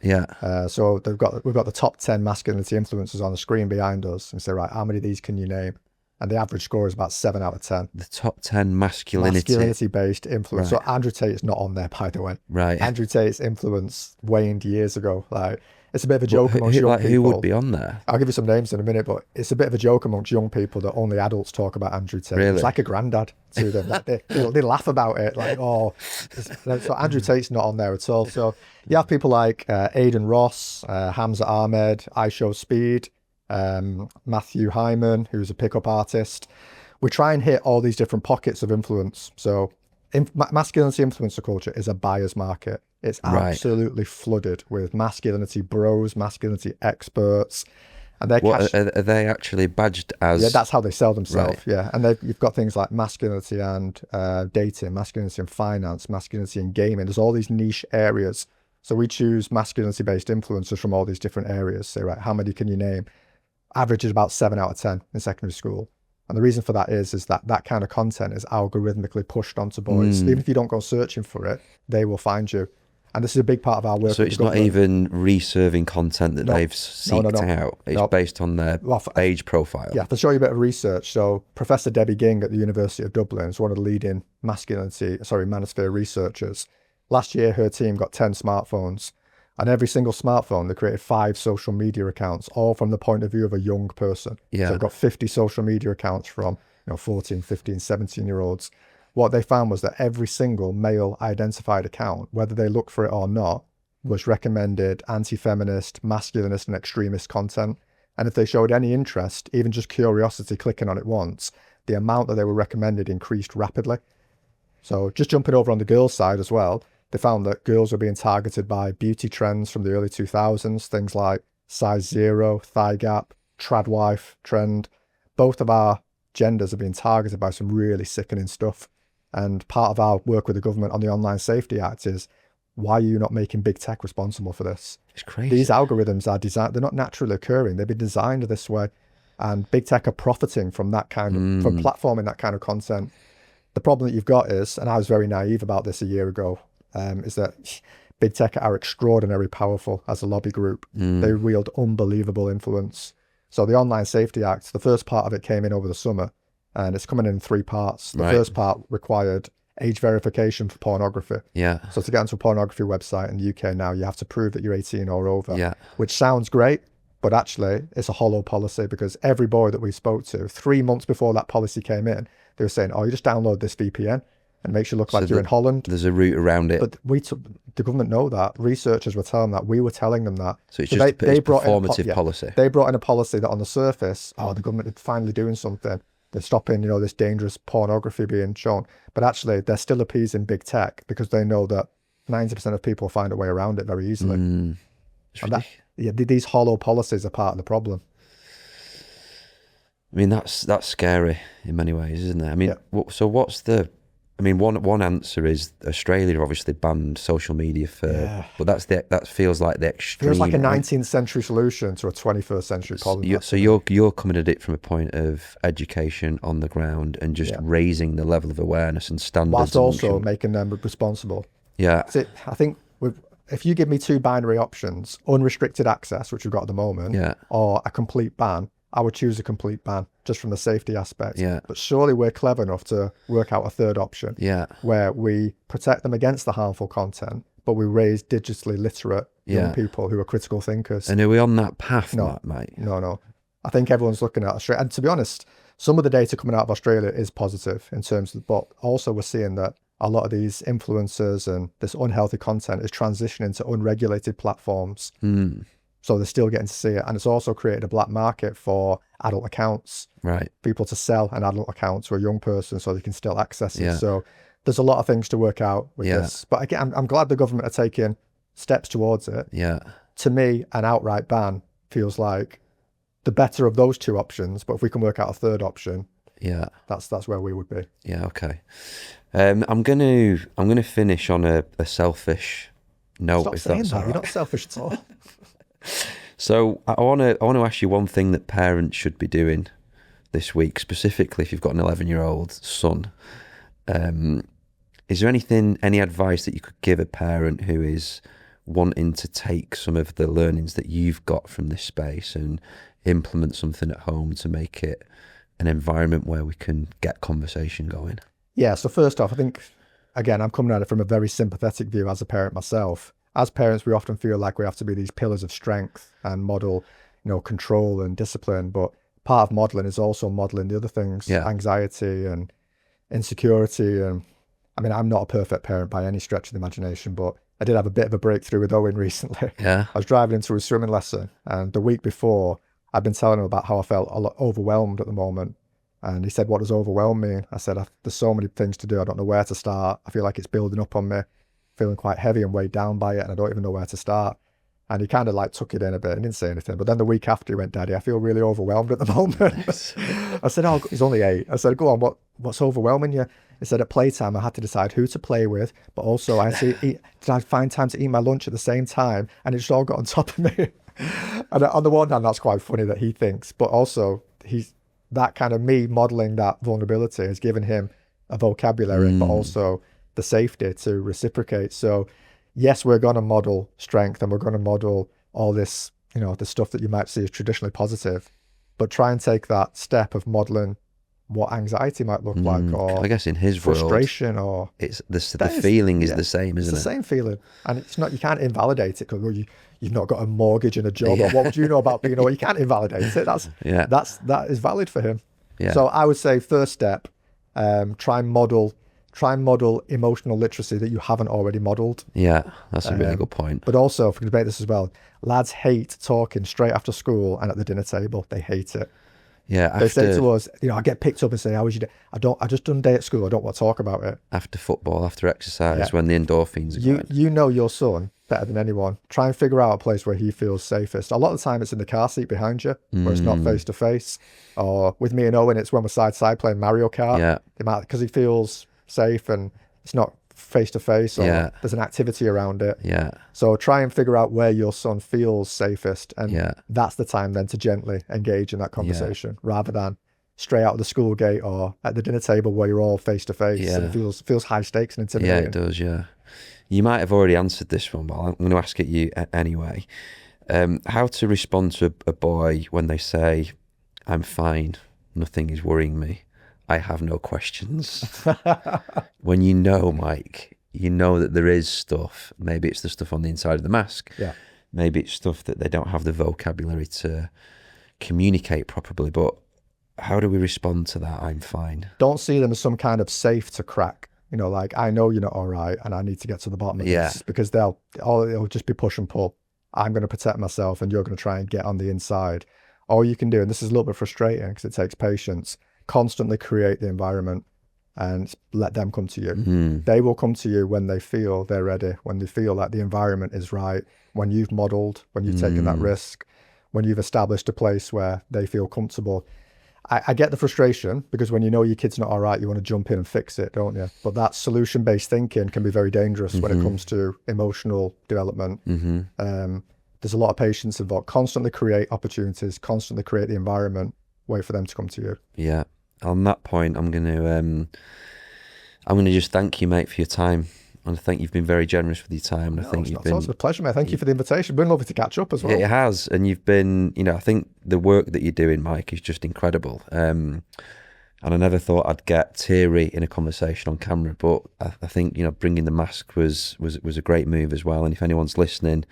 So we've got the top 10 masculinity influencers on the screen behind us, and say, right, how many of these can you name? And the average score is about 7 out of 10. The top 10 masculinity-based influence. So Andrew Tate is not on there, by the way. Right. Andrew Tate's influence waned years ago. Like, it's a bit of a joke amongst young people. Who would be on there? I'll give you some names in a minute, but it's a bit of a joke amongst young people that only adults talk about Andrew Tate. Really? It's like a granddad to them. Like they laugh about it. Like, so Andrew Tate's not on there at all. So you have people like Aidan Ross, Hamza Ahmed, I Show Speed, Matthew Hyman, who's a pickup artist. We try and hit all these different pockets of influence. So masculinity influencer culture is a buyer's market. It's absolutely flooded with masculinity bros, masculinity experts, and they're are they actually badged as? Yeah, that's how they sell themselves. Right. Yeah, and you've got things like masculinity and dating, masculinity and finance, masculinity and gaming. There's all these niche areas. So we choose masculinity-based influencers from all these different areas. Say, right, how many can you name? Average is about 7 out of 10 in secondary school. And the reason for that is that kind of content is algorithmically pushed onto boys. Even if you don't go searching for it, they will find you. And this is a big part of our work. So it's not even reserving content that they've seeked out. It's based on their age profile. Yeah, to show you a bit of research. So Professor Debbie Ging at the University of Dublin is one of the leading manosphere researchers. Last year, her team got 10 smartphones. And every single smartphone, they created 5 social media accounts, all from the point of view of a young person. Yeah. So they've got 50 social media accounts from 14, 15, 17-year-olds. What they found was that every single male identified account, whether they looked for it or not, was recommended anti-feminist, masculinist, and extremist content. And if they showed any interest, even just curiosity, clicking on it once, the amount that they were recommended increased rapidly. So just jumping over on the girls' side as well, they found that girls were being targeted by beauty trends from the early 2000s, things like size 0, thigh gap, tradwife trend. Both of our genders are being targeted by some really sickening stuff. And part of our work with the government on the Online Safety Act is, why are you not making big tech responsible for this? It's crazy. These algorithms are designed, they're not naturally occurring. They've been designed this way. And big tech are profiting from that kind of, from platforming that kind of content. The problem that you've got is, and I was very naive about this a year ago, is that big tech are extraordinarily powerful as a lobby group. They wield unbelievable influence. So the Online Safety Act, the first part of it came in over the summer, and it's coming in 3 parts. The first part required age verification for pornography. Yeah. So to get onto a pornography website in the UK now, you have to prove that you're 18 or over. Yeah. Which sounds great, but actually it's a hollow policy, because every boy that we spoke to 3 months before that policy came in, they were saying, oh, you just download this VPN and it makes you look like you're in Holland. There's a route around it. But the government know that. Researchers were telling them that. We were telling them that. So it's just a performative policy. They brought in a policy that on the surface, the government is finally doing something. They're stopping, this dangerous pornography being shown. But actually, they're still appeasing big tech, because they know that 90% of people find a way around it very easily. And these hollow policies are part of the problem. I mean, that's scary in many ways, isn't it? I mean, so what's the... I mean, one answer is Australia obviously banned social media for, but that feels like the extreme. Feels like a 19th century solution to a 21st century problem. So you're coming at it from a point of education on the ground and just raising the level of awareness and standards, whilst also making them responsible. Yeah, so I think if you give me 2 binary options, unrestricted access, which we've got at the moment, or a complete ban, I would choose a complete ban just from the safety aspect. Yeah. But surely we're clever enough to work out a third option. Yeah. Where we protect them against the harmful content, but we raise digitally literate young people who are critical thinkers. And are we on that path, mate? No. I think everyone's looking at Australia. And to be honest, some of the data coming out of Australia is positive in terms of, but also we're seeing that a lot of these influencers and this unhealthy content is transitioning to unregulated platforms. So they're still getting to see it. And it's also created a black market for adult accounts. Right. People to sell an adult account to a young person so they can still access it. Yeah. So there's a lot of things to work out with this. But again, I'm glad the government are taking steps towards it. Yeah. To me, an outright ban feels like the better of those 2 options. But if we can work out a third option, that's where we would be. Yeah, okay. I'm gonna finish on a selfish note. Stop if saying that's that. all right. You're not selfish at all. So I want to ask you one thing that parents should be doing this week, specifically if you've got an 11-year-old son. Is there any advice that you could give a parent who is wanting to take some of the learnings that you've got from this space and implement something at home to make it an environment where we can get conversation going? Yeah, so first off, I think, again, I'm coming at it from a very sympathetic view as a parent myself. As parents, we often feel like we have to be these pillars of strength and model, control and discipline. But part of modeling is also modeling the other things, anxiety and insecurity. And I mean, I'm not a perfect parent by any stretch of the imagination, but I did have a bit of a breakthrough with Owen recently. Yeah. I was driving into a swimming lesson, and the week before, I'd been telling him about how I felt a lot overwhelmed at the moment. And he said, what does overwhelm mean? I said, there's so many things to do. I don't know where to start. I feel like it's building up on me, feeling quite heavy and weighed down by it, and I don't even know where to start. And he kind of like took it in a bit and didn't say anything. But then the week after, he went, Daddy, I feel really overwhelmed at the moment. I said, oh, he's only 8. I said, go on, what's overwhelming you? He said, at playtime, I had to decide who to play with, but also I had to eat, did I find time to eat my lunch at the same time? And it just all got on top of me. And on the one hand, that's quite funny that he thinks, but also that kind of me modeling that vulnerability has given him a vocabulary, but also the safety to reciprocate. So yes, we're going to model strength and we're going to model all this, the stuff that you might see as traditionally positive, but try and take that step of modeling what anxiety might look like, or I guess in his frustration, world, or it's the feeling is the same, isn't it? It's the same feeling, and it's not. You can't invalidate it because you've not got a mortgage and a job. Or what would you know about being? You can't invalidate it. That is valid for him. Yeah. So I would say first step, try and model emotional literacy that you haven't already modeled. Yeah, that's a really good point. But also, if we can debate this as well, lads hate talking straight after school and at the dinner table. They hate it. Yeah, they say to us, I get picked up and say, how was your day? I just done a day at school. I don't want to talk about it. After football, after exercise, when the endorphins are going. You know your son better than anyone. Try and figure out a place where he feels safest. A lot of the time it's in the car seat behind you, where it's not face to face. Or with me and Owen, it's when we're side to side playing Mario Kart. Yeah. Because he feels safe and it's not face to face, or Yeah. there's an activity around it. Yeah. So try and figure out where your son feels safest, and Yeah. that's the time then to gently engage in that conversation, rather than straight out of the school gate or at the dinner table where you're all face to face. And it feels high stakes and intimidating. Yeah, it does. Yeah. You might have already answered this one, but I'm going to ask it you anyway. How to respond to a boy when they say, "I'm fine, nothing is worrying me, I have no questions." When you know, Mike, you know that there is stuff. Maybe it's the stuff on the inside of the mask. Yeah. Maybe it's stuff that they don't have the vocabulary to communicate properly. But how do we respond to that? I'm fine. Don't see them as some kind of safe to crack. You know, like, I know you're not all right and I need to get to the bottom of this, because it'll just be push and pull. I'm going to protect myself and you're going to try and get on the inside. All you can do, and this is a little bit frustrating because it takes patience, constantly create the environment and let them come to you. They will come to you when they feel they're ready, when they feel that the environment is right, when you've modeled, when you've taken that risk, when you've established a place where they feel comfortable. I get the frustration, because when you know your kid's not all right, you want to jump in and fix it, don't you? But that solution-based thinking can be very dangerous when it comes to emotional development. There's a lot of patience involved. Constantly create opportunities, constantly create the environment, wait for them to come to you. Yeah. On that point, I'm going to just thank you, mate, for your time. And I think you've been very generous with your time. And I think it's a pleasure, mate. Thank you for the invitation. It's been lovely to catch up as well. It has. And you've been, I think the work that you're doing, Mike, is just incredible. And I never thought I'd get teary in a conversation on camera, but I think, bringing the mask was a great move as well. And if anyone's listening,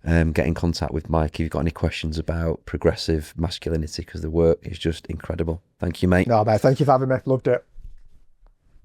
get in contact with Mike if you've got any questions about progressive masculinity, because the work is just incredible. Thank you, mate. No, mate. Thank you for having me. Loved it.